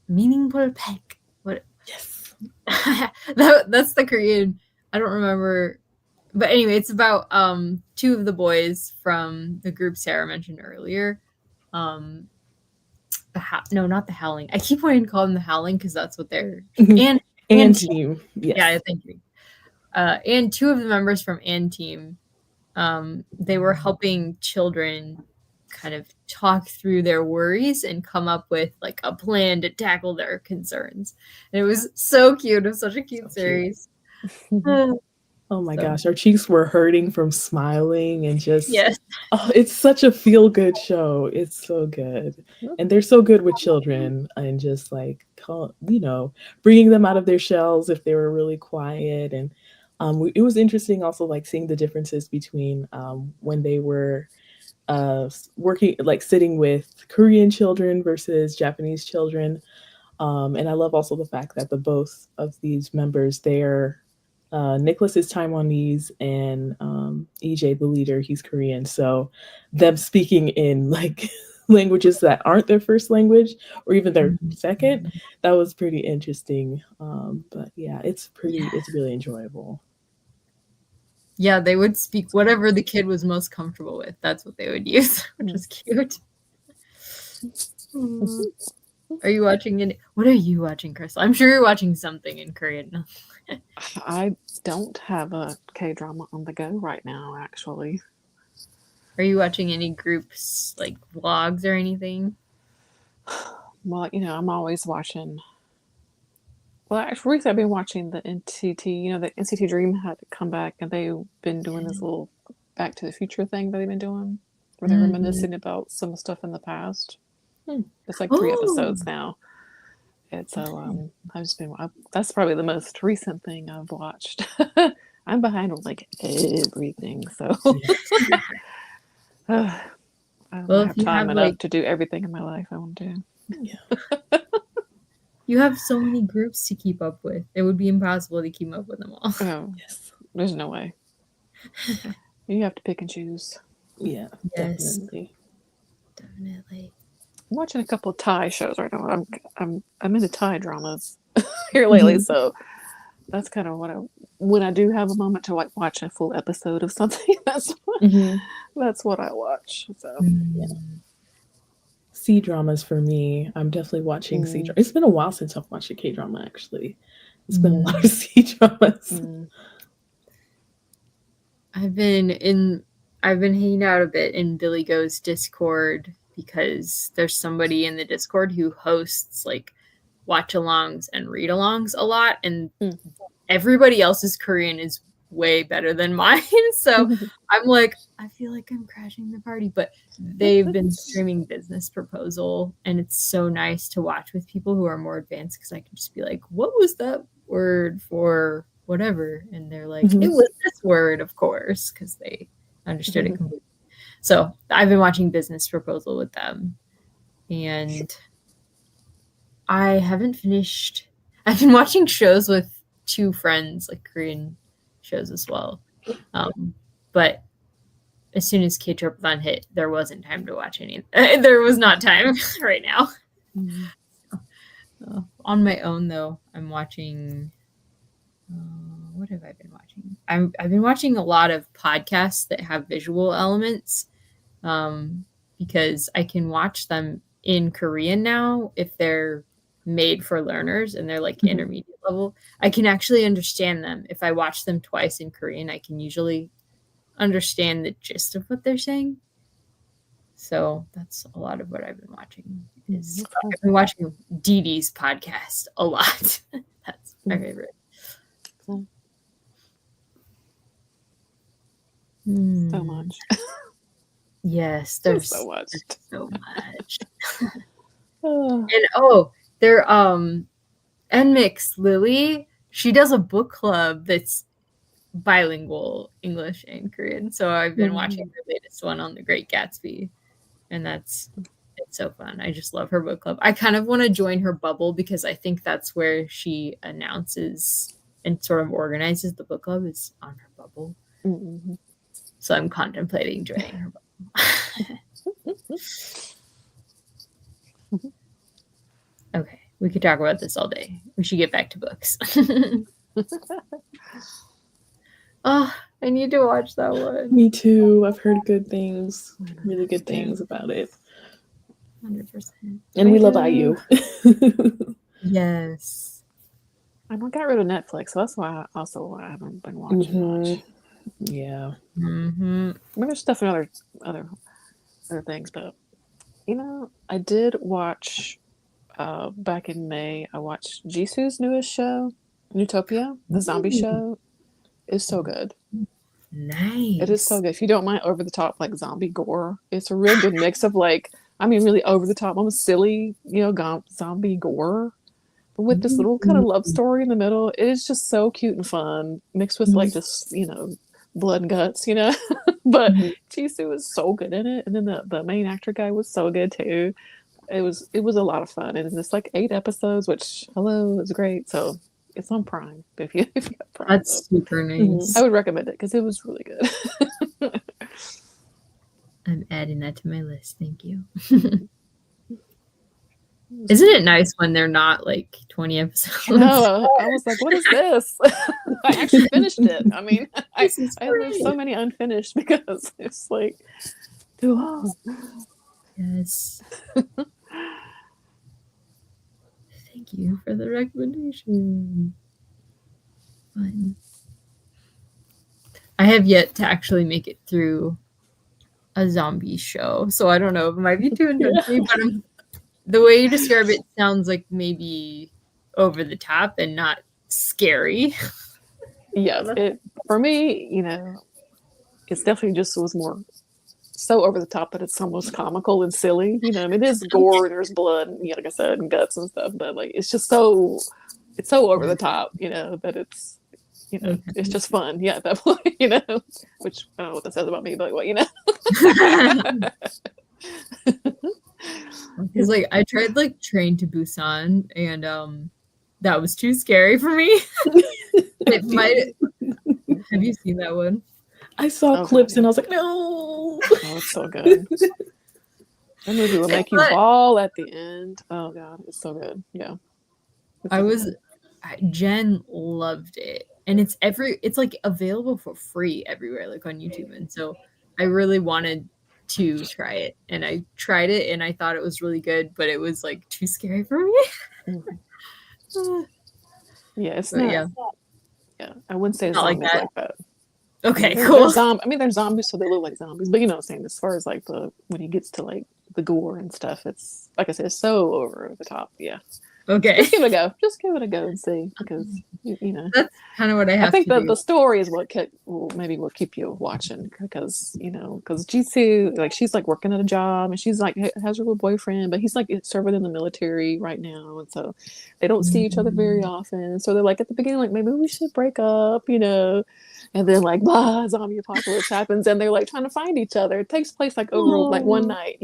Meaningful Peck. What? Yes. That's the Korean. I don't remember, but anyway, it's about 2 of the boys from the group Sarah mentioned earlier. Not the Howling. I keep wanting to call them the Howling because that's what they're and team. Yes. Yeah, thank you. And 2 of the members from and team, they were helping children kind of talk through their worries and come up with like a plan to tackle their concerns. And it was so cute. It was such a cute series. Oh my So, gosh, our cheeks were hurting from smiling and just yes. oh, it's such a feel good show. It's so good. And they're so good with children and just like bringing them out of their shells if they were really quiet and it was interesting also like seeing the differences between when they were working like sitting with Korean children versus Japanese children. And I love also the fact that the both of these members, they're Nicholas is Taiwanese and EJ, the leader, he's Korean. So them speaking in like languages that aren't their first language or even their second, that was pretty interesting. But yeah, it's really enjoyable. Yeah, they would speak whatever the kid was most comfortable with. That's what they would use, which is cute. Are you watching it? What are you watching, Crystal? I'm sure you're watching something in Korean. I don't have a K-drama on the go right now, actually. Are you watching any groups, like vlogs or anything? Well, I'm always watching. Well, actually, recently I've been watching the NCT. The NCT Dream had to come back, and they've been doing this little Back to the Future thing that they've been doing, where they're reminiscing about some stuff in the past. It's like 3 episodes now. And so I've just been. That's probably the most recent thing I've watched. I'm behind with like everything, so I don't have time enough to do everything in my life I want to do. Yeah. You have so many groups to keep up with. It would be impossible to keep up with them all. Oh, yes. There's no way. You have to pick and choose. Yeah, yes. Definitely. I'm watching a couple of Thai shows right now. I'm into Thai dramas here lately, so that's kind of when I do have a moment to like watch a full episode of something. That's what I watch. So yeah. C-dramas for me. I'm definitely watching C-dramas. It's been a while since I've watched a K-drama, actually. It's been a lot of C-dramas. I've been hanging out a bit in Billy Go's Discord because there's somebody in the Discord who hosts like watch-alongs and read-alongs a lot, and everybody else's Korean is way better than mine. So I'm like, I feel like I'm crashing the party, but they've been streaming Business Proposal, and it's so nice to watch with people who are more advanced because I can just be like, what was that word for whatever? And they're like, it was this word, of course, because they understood it completely. So I've been watching Business Proposal with them, and I haven't finished. I've been watching shows with 2 friends, like Korean shows as well. But as soon as K-Turpathon hit, there wasn't time to watch any. There was not time right now. On my own, though, I'm watching. What have I been watching? I've been watching a lot of podcasts that have visual elements because I can watch them in Korean now if they're made for learners and they're like intermediate level. I can actually understand them. If I watch them twice in Korean, I can usually understand the gist of what they're saying. So that's a lot of what I've been watching. I've been watching Dee Dee's podcast a lot. That's my favorite. So much. Yes, there's so much. So much. And they're NMix Lily, she does a book club that's bilingual English and Korean. So I've been watching her latest one on The Great Gatsby, and it's so fun. I just love her book club. I kind of want to join her bubble because I think that's where she announces and sort of organizes the book club is on her bubble. So I'm contemplating joining her bubble. Okay, we could talk about this all day. We should get back to books. Oh, I need to watch that one. Me too. I've heard good things, really good things about it. 100%. And we love IU. Yes. I got rid of Netflix, so that's why I haven't been watching much. Yeah. I mean, there's stuff in other things, but I did watch back in May. I watched Jisoo's newest show, Newtopia, the zombie show. It's so good. Nice. It is so good. If you don't mind over the top like zombie gore, it's a real good mix of like, I mean, really over the top, almost silly, zombie gore, but with this little kind of love story in the middle. It is just so cute and fun, mixed with like just blood and guts, But Jisoo is so good in it, and then the main actor guy was so good too. It was a lot of fun, and it's like 8 episodes, which is great. So it's on Prime. If you got Prime, that's super nice. I would recommend it because it was really good. I'm adding that to my list. Thank you. Isn't it nice when they're not like 20 episodes? No, I was like, what is this? I actually finished it. I mean, I have so many unfinished because it's like too long. Yes. Thank you for the recommendation. Fun. I have yet to actually make it through a zombie show, so I don't know. It might be too intense for me, but the way you describe it sounds like maybe over the top and not scary. Yeah, for me, it's definitely just was more so over the top that it's almost comical and silly. I mean, it is gore, there's blood, and, like I said, and guts and stuff, but like it's just so over the top, that it's it's just fun. Yeah, at that point, which I don't know what that says about me, but Because like I tried like Train to Busan, and that was too scary for me. It might. Have you seen that one? I saw clips and I was like, no. Oh, it's so good. That movie will make you bawl at the end. Oh god, it's so good. Yeah. Jen loved it, and it's like available for free everywhere, like on YouTube, and so I really wanted to try it, and I tried it, and I thought it was really good, but it was like too scary for me. Yeah, it's not. Yeah, I wouldn't say zombies like that. Okay, cool. They're zombies, so they look like zombies. But what I'm saying, as far as like when he gets to like the gore and stuff, it's like I said, it's so over the top. Yeah. Okay. Just give it a go. Just give it a go and see, because that's kind of what I have. I think the story is what will keep you watching, because because Jisoo, like, she's like working at a job, and she's like has her little boyfriend, but he's like serving in the military right now, and so they don't see each other very often. So they're like at the beginning, like, maybe we should break up, and then like zombie apocalypse happens, and they're like trying to find each other. It takes place like over like one night,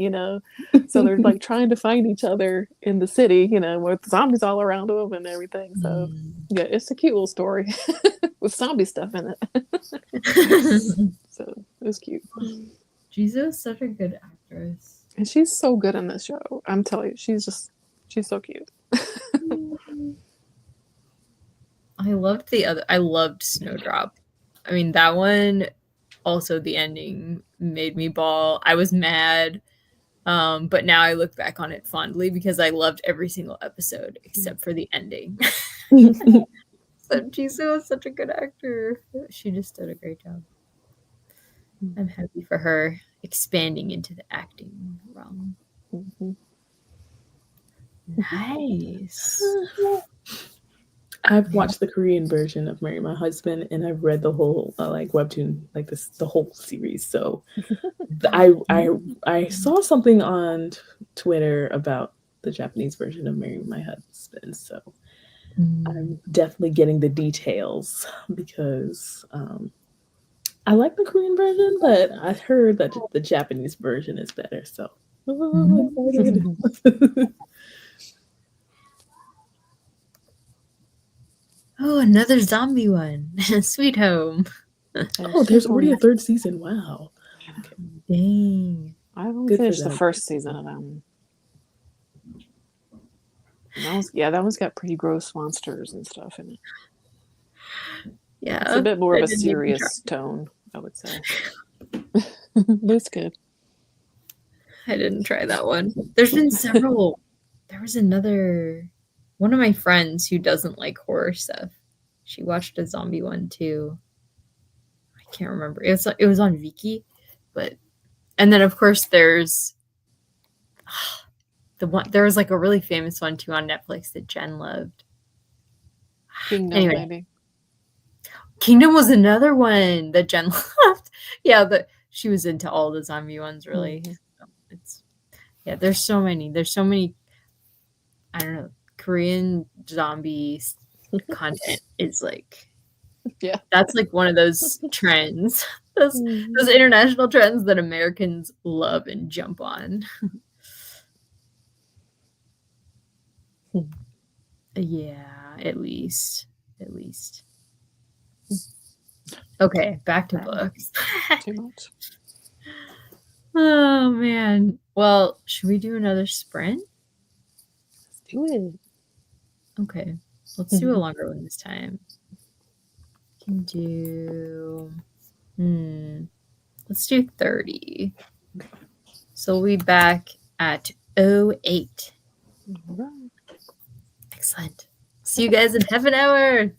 so they're like trying to find each other in the city, with zombies all around them and everything. So yeah, it's a cute little story with zombie stuff in it. So it was cute. Jisoo is such a good actress, and she's so good in this show. I'm telling you, she's so cute. I loved Snowdrop. I mean, that one, also the ending made me bawl. I was mad, but now I look back on it fondly because I loved every single episode except for the ending. So Jisoo is such a good actor. She just did a great job. I'm happy for her expanding into the acting realm. Nice. I've watched the Korean version of Marry My Husband, and I've read the whole like webtoon, like the whole series. So I saw something on Twitter about the Japanese version of Marry My Husband. So I'm definitely getting the details, because I like the Korean version, but I heard that the Japanese version is better. So Oh, another zombie one. Sweet Home. Oh, there's already a 3rd season. Wow. Okay. Dang. I only finished the 1st season of them. That one's got pretty gross monsters and stuff in it. Yeah. It's a bit more of a serious tone, I would say. But it's good. I didn't try that one. There's been several. There was one of my friends who doesn't like horror stuff. She watched a zombie one too. I can't remember. It was on Viki, and then of course there's there was like a really famous one too on Netflix that Jen loved. Kingdom, maybe. Kingdom was another one that Jen loved. Yeah, but she was into all the zombie ones, really. So it's there's so many. There's so many. I don't know. Korean zombie content is like Yeah. that's like one of those trends. Those international trends that Americans love and jump on. Yeah, at least. Okay, back to books. Too much. Oh man. Well, should we do another sprint? Let's do it. Okay. Let's do a longer one this time. Can do let's do 30. So we'll be back at 08. All right. Excellent. See you guys in half an hour.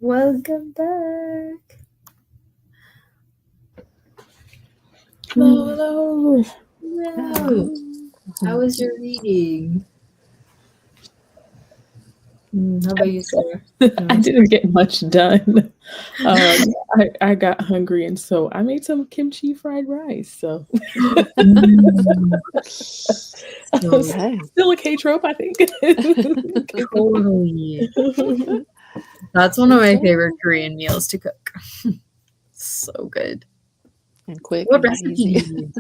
Welcome back. Hello. Hello. How was your reading? How about you, Sarah? I didn't get much done. I got hungry, and so I made some kimchi fried rice. So Okay. still a K trope, I think. Totally. That's one of my favorite Korean meals to cook. So good. And quick What and recipe easy. do you use?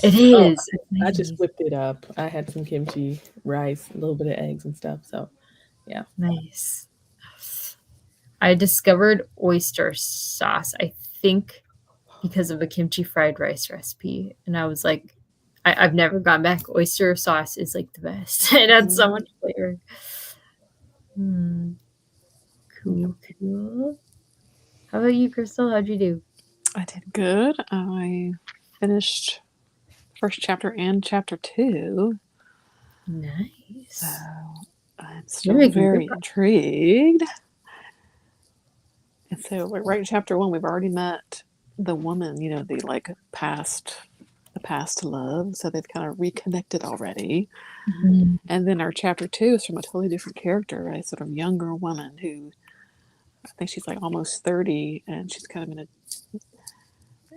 It is. I just whipped it up. I had some kimchi, rice, a little bit of eggs and stuff. So, yeah. Nice. I discovered oyster sauce, I think, because of a kimchi fried rice recipe. And I was like, I've never gone back. Oyster sauce is like the best. It adds so much flavor. Cool. How about you, Crystal? How'd you do? I did good. I finished first chapter and chapter 2. Nice. So I'm You're still making very good intrigued. And so right in chapter 1, we've already met the woman, the past love. So they've kind of reconnected already. progress. And then our chapter 2 is from a totally different character, a sort of younger woman who I think she's like almost 30, and she's kind of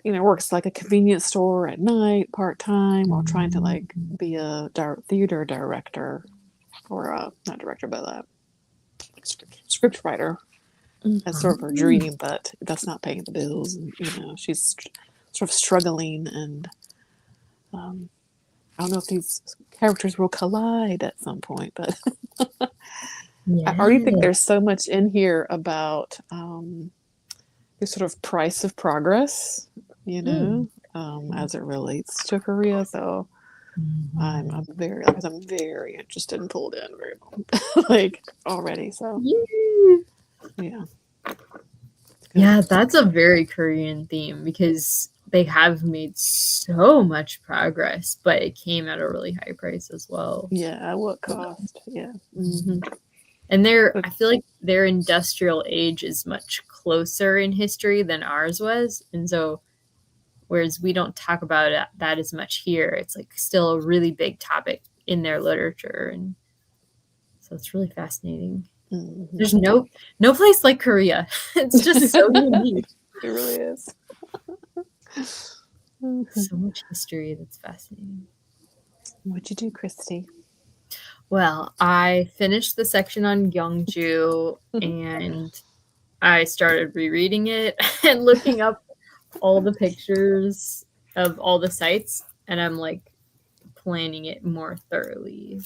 in a, works like a convenience store at night, part-time, while trying to like be a theater director, or not director, but a script writer. That's sort of her dream, but that's not paying the bills. And, she's sort of struggling, and I don't know if these characters will collide at some point, but I already think there's so much in here about the sort of price of progress, as it relates to Korea. So I'm very interested and pulled in very like already. So yeah. Yeah, that's a very Korean theme because they have made so much progress, but it came at a really high price as well. Yeah, what cost? Yeah. And I feel like their industrial age is much closer in history than ours was. And so, whereas we don't talk about that as much here, it's like still a really big topic in their literature. And so it's really fascinating. There's no place like Korea. It's just so unique. It really is. So much history that's fascinating. What'd you do, Christy? Well, I finished the section on Gyeongju and I started rereading it and looking up all the pictures of all the sites, and I'm like planning it more thoroughly,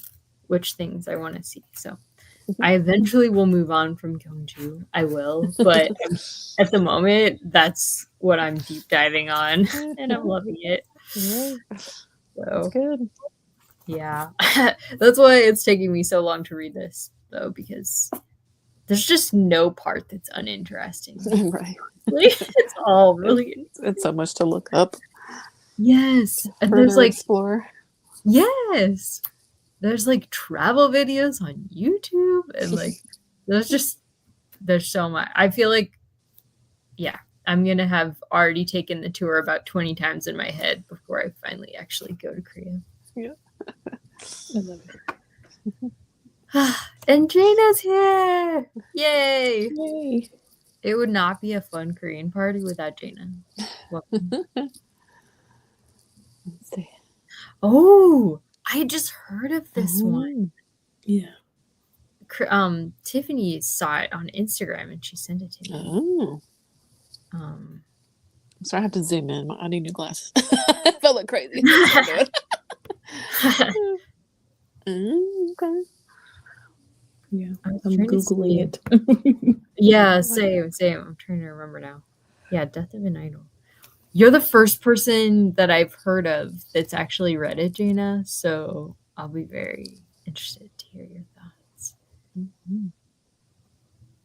which things I want to see. So I eventually will move on from Gyeongju. I will, but at the moment, that's what I'm deep diving on, and I'm loving it. So that's good. Yeah, that's why it's taking me so long to read this, though, because there's just no part that's uninteresting. Right. It's all really it's so much to look up. Yes, and there's like explore. Yes, there's like travel videos on YouTube, and like there's so much. I feel like, I'm gonna have already taken the tour about 20 times in my head before I finally actually go to Korea. Yeah. I love it. And Jaina's here! Yay! Yay. It would not be a fun Korean party without Jaina. Welcome. Let's see. Oh, I just heard of this one. Yeah. Tiffany saw it on Instagram and she sent it to me. Oh. So I have to zoom in. I need new glasses. I felt like crazy. Okay. Yeah, I'm Googling it. Yeah, same. I'm trying to remember now. Yeah, Death of an Idol. You're the first person that I've heard of that's actually read it, Jaina, so I'll be very interested to hear your thoughts.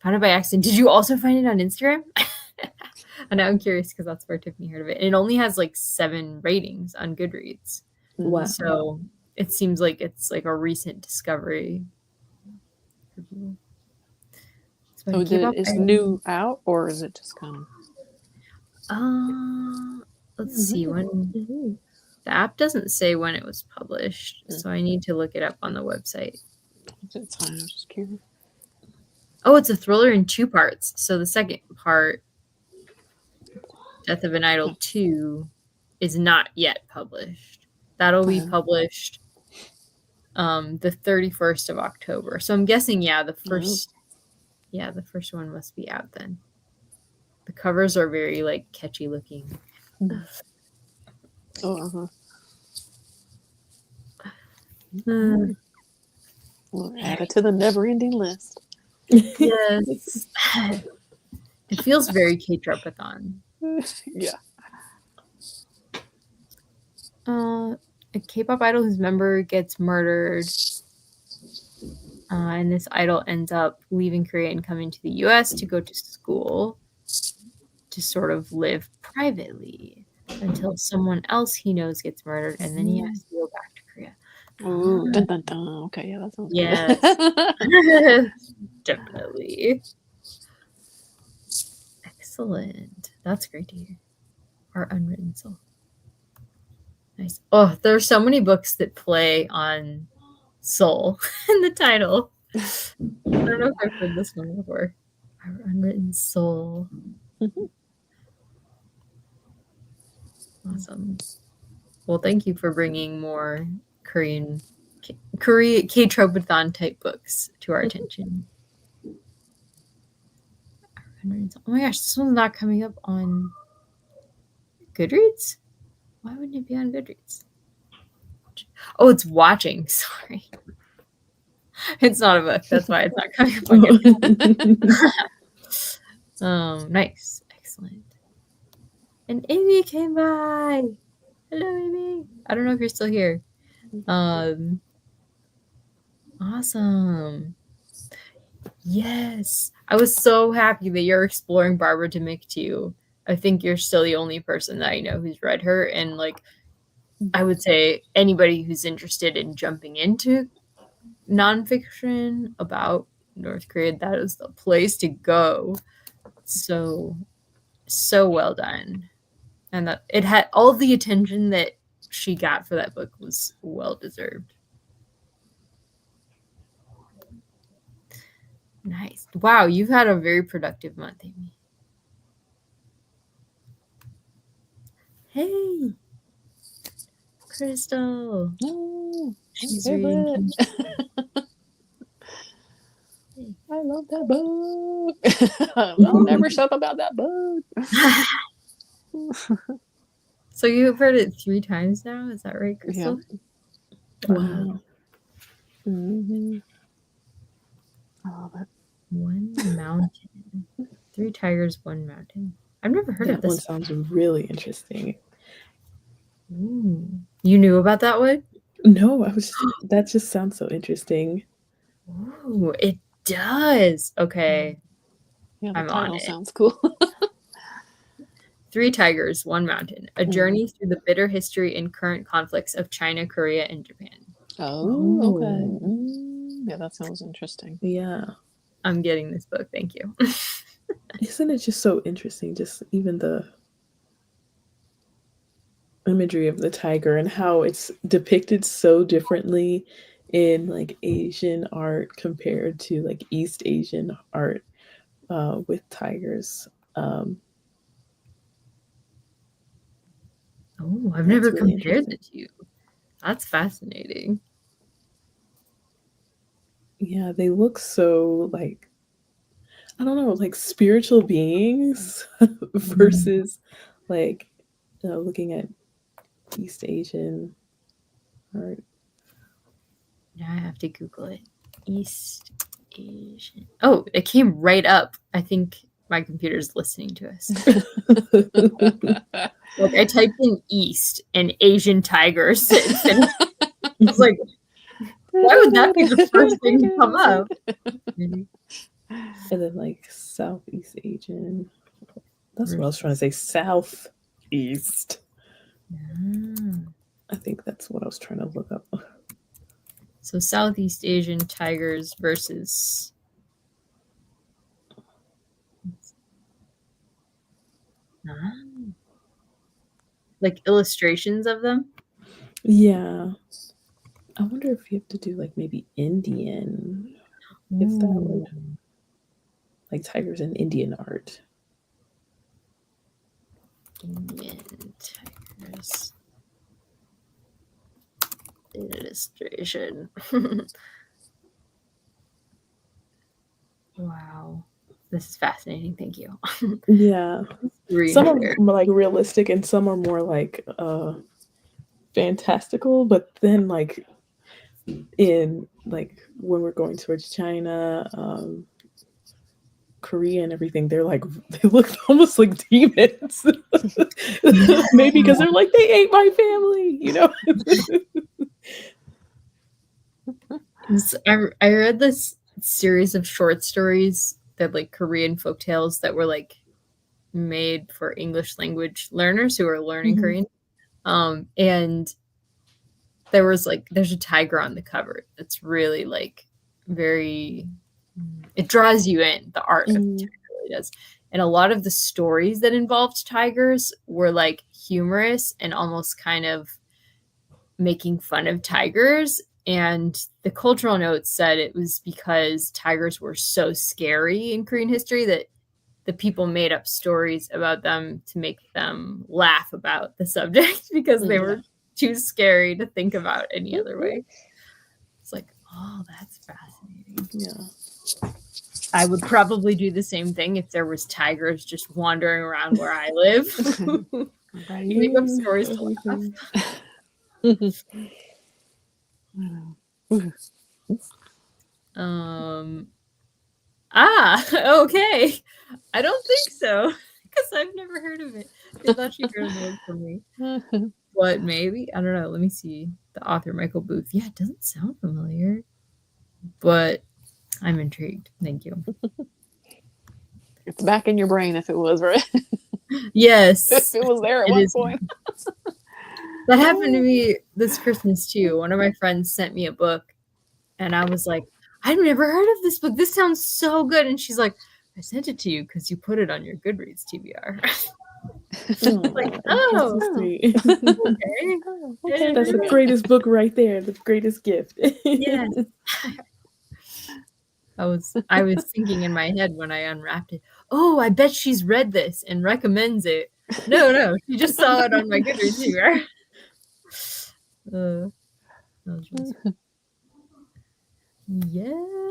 Found it by accident. Did you also find it on Instagram? And now I'm curious because that's where Tiffany heard of it. And it only has like 7 ratings on Goodreads. Wow. So it seems like it's like a recent discovery. It's So is new out, or is it just kind of? Let's see when the app doesn't say when it was published, so I need to look it up on the website. It's fine. I'm just curious. Oh, it's a thriller in 2 parts. So the second part, Death of an Idol 2, is not yet published. That'll be published the 31st of October. So I'm guessing, the first one must be out then. The covers are very like catchy looking. We'll add it to the never-ending list. Yes. It feels very K-Tropathon. Yeah. A K-pop idol whose member gets murdered, and this idol ends up leaving Korea and coming to the U.S. to go to school to sort of live privately until someone else he knows gets murdered, and then he has to go back to Korea. Ooh, dun, dun, dun. Okay, yeah, that sounds good. Definitely. Excellent. That's great to hear. Our Unwritten Soul. Nice. Oh, there are so many books that play on soul in the title. I don't know if I've heard this one before. Our Unwritten Soul. Awesome. Well, thank you for bringing more Korean K-Tropathon type books to our attention. Oh my gosh, this one's not coming up on Goodreads? Why wouldn't it be on Goodreads? Oh, it's watching. Sorry. It's not a book. That's why it's not coming up on Goodreads. Nice. Excellent. And Amy came by. Hello, Amy. I don't know if you're still here. Awesome. Yes. I was so happy that you're exploring Barbara DeMick too. I think you're still the only person that I know who's read her. And like, I would say anybody who's interested in jumping into nonfiction about North Korea, that is the place to go. So well done. And that it had all the attention that she got for that book was well deserved. Nice. Wow, you've had a very productive month, Amy. Hey, Crystal. Oh, she's reading. I love that book. I'll never shut up about that book. So you've heard it 3 times now? Is that right, Crystal? Yeah. Wow. Mm-hmm. I love it. One Mountain. 3 Tigers, One Mountain. I've never heard of this. That one sounds really interesting. Ooh. You knew about that one? No, that just sounds so interesting. Ooh, it does. Okay. Yeah, the I'm title on it. sounds cool. 3 Tigers, One Mountain. A journey through the bitter history and current conflicts of China, Korea, and Japan. Oh, okay. Yeah, that sounds interesting. Yeah. I'm getting this book. Thank you. Isn't it just so interesting? Just even the imagery of the tiger and how it's depicted so differently in like Asian art compared to like East Asian art with tigers. Oh, I've never really compared the two. That's fascinating. Yeah, they look so like, I don't know, like spiritual beings versus like, looking at East Asian art. Now I have to Google it. East Asian. Oh, it came right up. I think my computer's listening to us. Like I typed in East and Asian tigers. I was like, why would that be the first thing to come up? And then like Southeast Asian. That's what I was trying to say. Southeast. I think that's what I was trying to look up. So Southeast Asian tigers versus Ah. Like illustrations of them? Yeah. I wonder if you have to do like maybe Indian, if that would, like tigers and Indian art. Indian tigers. Illustration. Wow. This is fascinating. Thank you. Yeah. Read Some are there. more like realistic and some are more like fantastical, but then like in like when we're going towards China, Korea and everything, they're like they look almost like demons. Yeah. Maybe because they're like they ate my family, you know. I read this series of short stories that like Korean folktales that were like made for English language learners who are learning Korean. And there's a tiger on the cover that's really like very, it draws you in, the art of the tiger really does. And a lot of the stories that involved tigers were like humorous and almost kind of making fun of tigers. And the cultural notes said it was because tigers were so scary in Korean history that the people made up stories about them to make them laugh about the subject because they were too scary to think about any other way. It's like, oh, that's fascinating. Yeah. I would probably do the same thing if there was tigers just wandering around where I live. Make up stories to laugh. Okay. I don't think so because I've never heard of it. I thought you heard of it from me. But maybe, I don't know. Let me see. The author, Michael Booth. Yeah, it doesn't sound familiar, but I'm intrigued. Thank you. It's back in your brain if it was, right? Yes. If it was there at one point. That happened to me this Christmas too. One of my friends sent me a book and I was like, I've never heard of this book. This sounds so good. And she's like, I sent it to you because you put it on your Goodreads TBR. Like, oh, that's sweet. Okay. That's the greatest book right there. The greatest gift. Yes. I was thinking in my head when I unwrapped it, oh, I bet she's read this and recommends it. No, she just saw it on my Goodreads TBR. That was really sweet.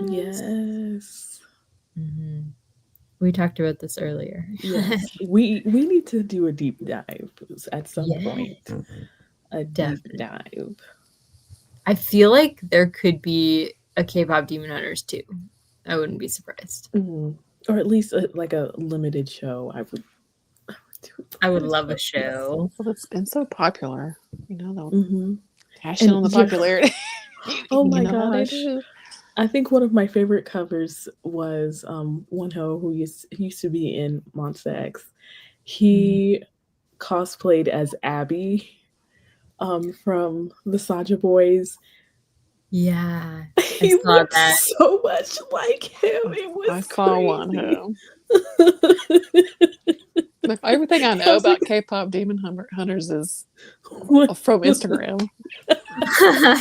Yes. We talked about this earlier. Yes. We need to do a deep dive at some point. A deep dive. I feel like there could be a K-pop Demon Hunters too. I wouldn't be surprised. Or at least like a limited show. I would love a show. Well, it's been so popular, you know. Passion on the popularity. Oh my gosh! I think one of my favorite covers was Wonho, who used to be in Monsta X. He cosplayed as Abby from the Saja Boys. Yeah, he looked so much like him. It was I saw Wonho. Everything I know about K-pop Demon Hunters is from Instagram. I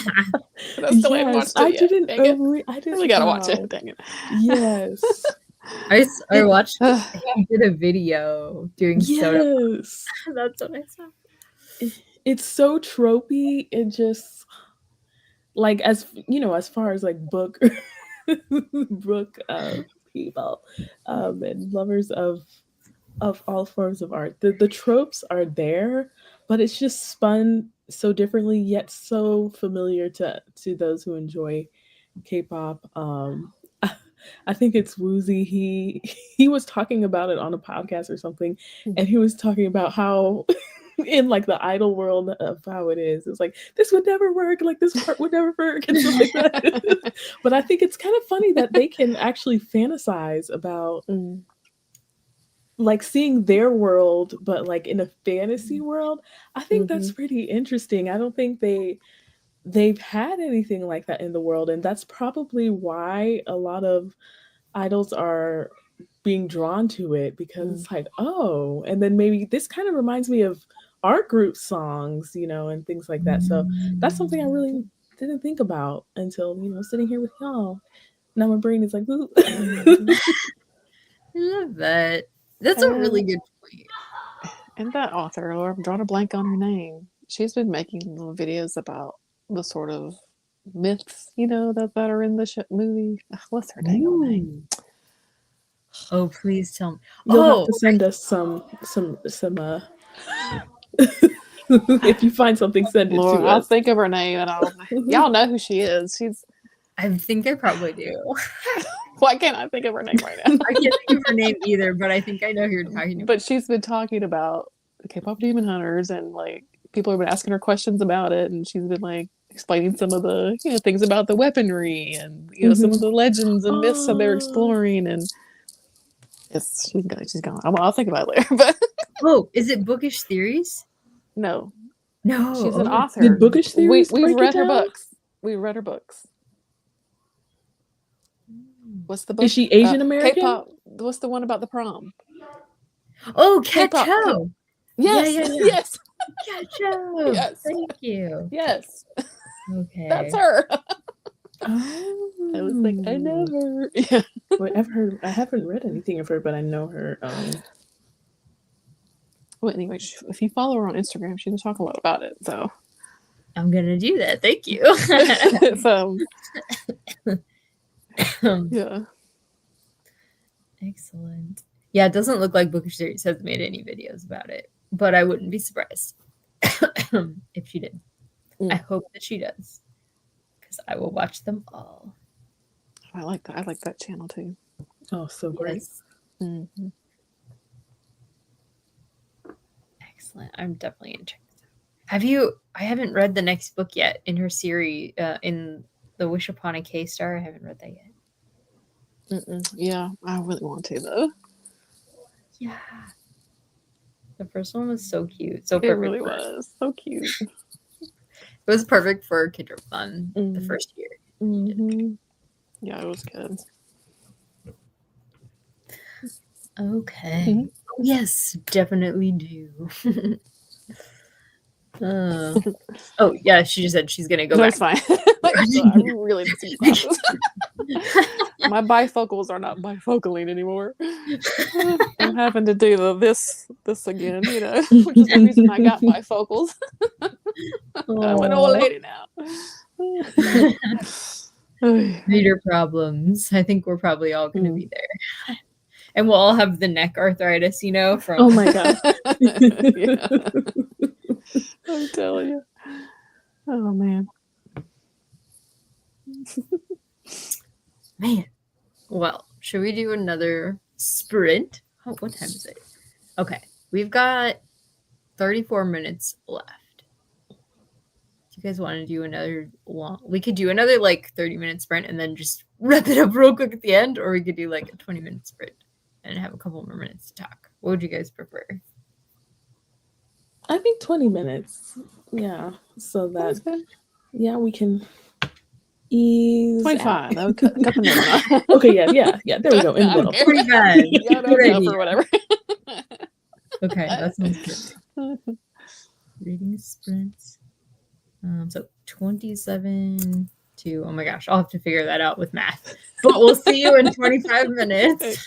still haven't watched it yet. I didn't really gotta watch it. Dang it. Yes. I watched. He did a video doing soda. That's what I saw. It's so tropey and just like as far as like book people and lovers of all forms of art. The tropes are there, but it's just spun so differently yet so familiar to those who enjoy K-pop. I think it's Woozy. He was talking about it on a podcast or something, and he was talking about how in like the idol world of how it is. It's like this would never work, like this part would never work, and stuff like that. But I think it's kind of funny that they can actually fantasize about like seeing their world, but like in a fantasy world. I think that's pretty interesting. I don't think they've had anything like that in the world, and that's probably why a lot of idols are being drawn to it because it's like, oh, and then maybe this kind of reminds me of art group songs, and things like that. So that's something I really didn't think about until, sitting here with y'all. Now my brain is like, ooh. I love that. That's a really good point. And that author, or I'm drawing a blank on her name, she's been making little videos about the sort of myths, that are in the movie. What's her dang old name? Oh, please tell me. You'll have to send us some if you find something, send it to us. I'll think of her name, and y'all know who she is. I think I probably do. Why can't I think of her name right now? I can't think of her name either, but I think I know who you're talking about. But she's been talking about K-pop Demon Hunters, and people have been asking her questions about it, and she's been explaining some of the things about the weaponry and some of the legends and myths that they're exploring, and she's gone. I'll think about it later. But is it Bookish Theories? No, she's an author. Did Bookish Theories? We've read her books. We've read her books. What's the book? Is she Asian American? K-pop. What's the one about the prom? Oh, Cat Cho. Yes. Yeah. Yes. Cat Cho. Yes. Thank you. Yes. Okay. That's her. Oh. I was like, I know her. Yeah. Wait, I haven't read anything of her, but I know her. Well, anyway, if you follow her on Instagram, she can talk a lot about it. So I'm gonna do that. Thank you. So yeah. Excellent. Yeah, it doesn't look like Bookish Theories has made any videos about it, but I wouldn't be surprised if she did. I hope that she does, because I will watch them all. I like that. I like that channel too. Oh, so great. Yes. Mm-hmm. Excellent. I'm definitely gonna check this out. I haven't read the next book yet in her series, in The Wish Upon a K-Star. I haven't read that yet. Yeah, I really want to though. Yeah. The first one was so cute. So perfect. It really was. So cute. It was perfect for Kindred Fun the first year. Mm-hmm. Yeah, it was good. Okay. Mm-hmm. Yes, definitely do. Oh, yeah, she just said she's going to go back. That's fine. I really need some glasses. My bifocals are not bifocaling anymore. I'm having to do this again, which is the reason I got bifocals. I'm an old lady now. Reader problems. I think we're probably all going to be there. And we'll all have the neck arthritis, from... Oh, my God. Yeah. I'm telling you. Oh, man. Man. Well, should we do another sprint? Oh, what time is it? Okay. We've got 34 minutes left. Do you guys want to do another long... We could do another, 30-minute sprint and then just wrap it up real quick at the end, or we could do, a 20-minute sprint and have a couple more minutes to talk. What would you guys prefer? I think 20 minutes. Yeah. So that, we can ease 25. That would cut the number. Okay, yeah. There we go. In the middle. 45. Or whatever. Okay, that sounds good. Reading sprints. So 27 to, oh my gosh, I'll have to figure that out with math. But we'll see you in 25 minutes.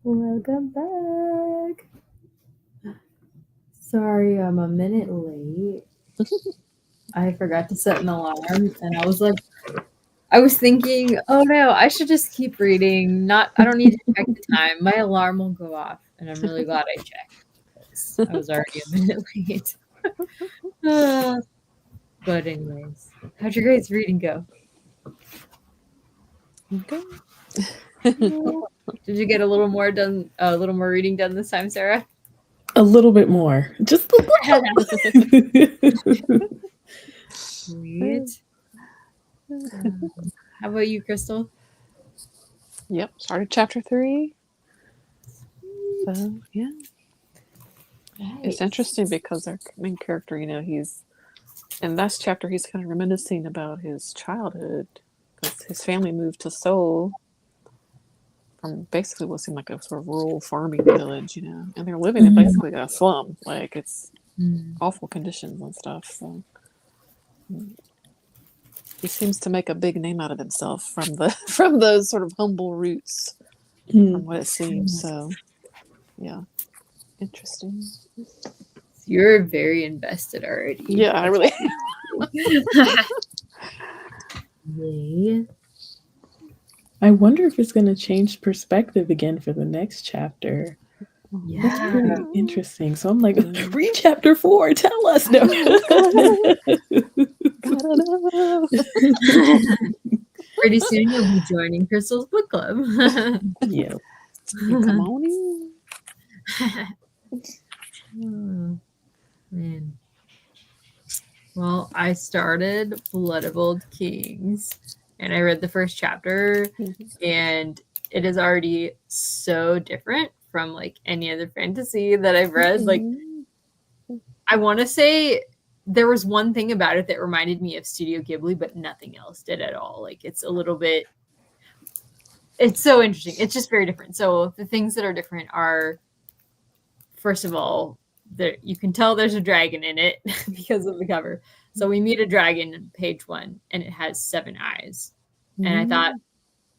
Welcome back. Sorry, I'm a minute late. I forgot to set an alarm, and I was thinking, oh no, I should just keep reading. I don't need to check the time. My alarm will go off, and I'm really glad I checked because I was already a minute late. But anyways, how'd your guys' reading go? Okay. Did you get a little more reading done this time, Sarah? A little bit more. Just a little. Sweet. How about you, Crystal? Yep. Started chapter 3. So yeah. Nice. It's interesting because our main character, he's in last chapter he's kind of reminiscing about his childhood because his family moved to Seoul from basically what seemed like a sort of rural farming village, and they're living in basically a slum. Like it's awful conditions and stuff. So he seems to make a big name out of himself from those sort of humble roots, from what it seems. So yeah, interesting. You're very invested already. Yeah, I really. Yay. I wonder if it's going to change perspective again for the next chapter. Yeah. That's pretty interesting. So I'm like, read chapter 4. Tell us. No. Pretty soon you'll be joining Crystal's book club. Yeah. Come on in. Oh, man. Well, I started Blood of Old Kings, and I read the first chapter, and it is already so different from like any other fantasy that I've read. Like, I want to say there was one thing about it that reminded me of Studio Ghibli, but nothing else did at all. Like, it's so interesting. It's just very different. So the things that are different are, first of all, you can tell there's a dragon in it because of the cover. So we meet a dragon in page 1, and it has 7 eyes. And I thought,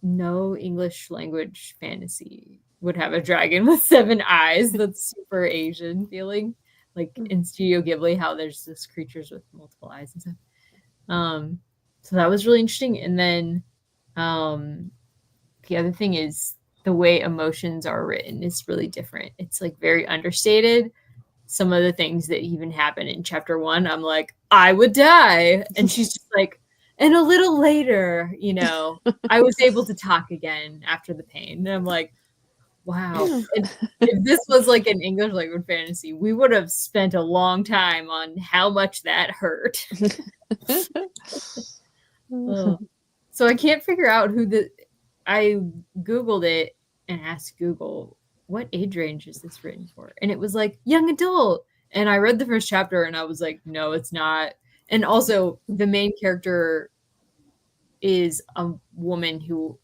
no English language fantasy would have a dragon with 7 eyes. That's super Asian feeling. Like in Studio Ghibli, how there's this creatures with multiple eyes and stuff. So that was really interesting. And then the other thing is the way emotions are written is really different. It's like very understated. Some of the things that even happen in chapter 1, I'm like, I would die. And she's just like, and a little later, I was able to talk again after the pain. And I'm like, wow. If this was like an English language fantasy, we would have spent a long time on how much that hurt. So I can't figure out I Googled it and asked Google, what age range is this written for? And it was like young adult. And I read the first chapter and I was like, no, it's not. And also the main character is a woman who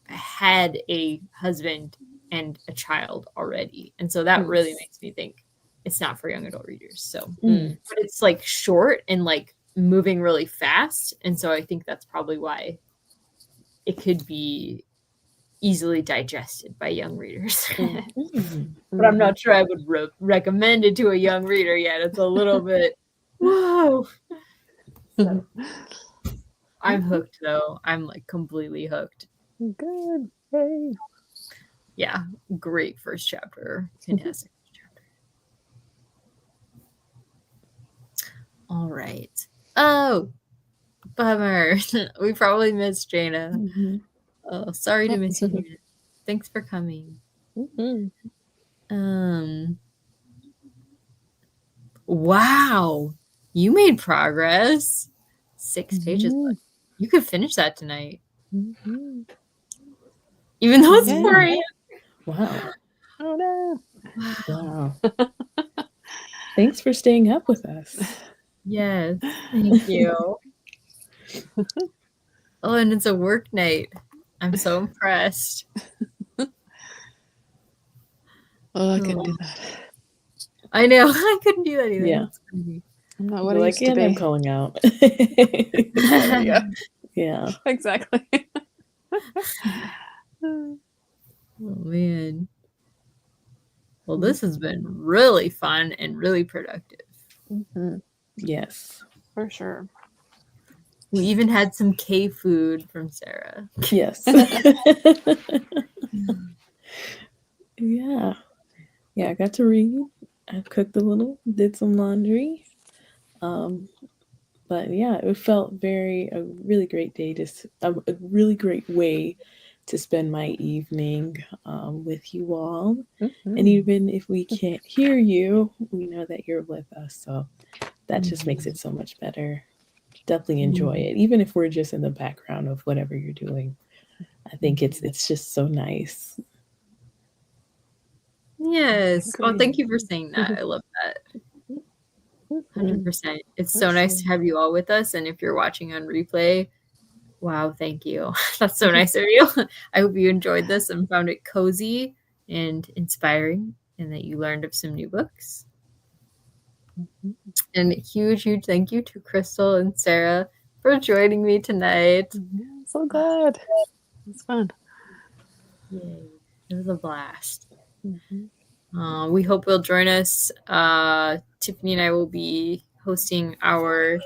had a husband and a child already. And so that really makes me think it's not for young adult readers. So, but it's like short and like moving really fast. And so I think that's probably why it could be easily digested by young readers. But I'm not sure I would recommend it to a young reader yet. It's a little bit, whoa. So, I'm hooked though. I'm like completely hooked. Good. Hey. Yeah, great first chapter. Fantastic first chapter. All right. Oh, bummer. We probably missed Jana. Oh, sorry to miss you, Jana. Thanks for coming. Wow, you made progress. 6 pages left. You could finish that tonight. Even though it's 4 a.m. Wow. Oh no. Wow. Thanks for staying up with us. Yes, thank you. Oh, and it's a work night. I'm so impressed. Oh, I couldn't do that. I know. I couldn't do that either. Yeah. I'm not what I used to and be. I'm calling out. Yeah. Exactly. Oh, man. Well, this has been really fun and really productive. Mm-hmm. Yes. For sure. We even had some K food from Sarah. Yes. Yeah. Yeah, I got to read. I cooked a little, did some laundry. But yeah, it felt a really great day, a really great way to spend my evening with you all. Mm-hmm. And even if we can't hear you, we know that you're with us. So that just makes it so much better. Definitely enjoy it, even if we're just in the background of whatever you're doing. I think it's just so nice. Yes. Oh, thank you for saying that. I love that. 100%. It's so nice to have you all with us. And if you're watching on replay, wow, thank you. That's so nice of you. I hope you enjoyed this and found it cozy and inspiring, and that you learned of some new books. And a huge, huge thank you to Crystal and Sarah for joining me tonight. So good. It's fun. Yay. It was a blast. We hope you'll join us. Tiffany and I will be hosting our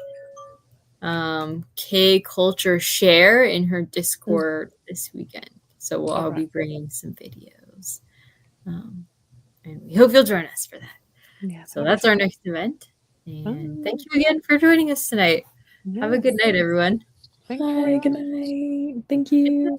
K Culture Share in her Discord this weekend. So we'll all be bringing some videos. And we hope you'll join us for that. Yeah, so that's our next event. And thank you again for joining us tonight. Have a good night, everyone. Bye. Good night. Thank you.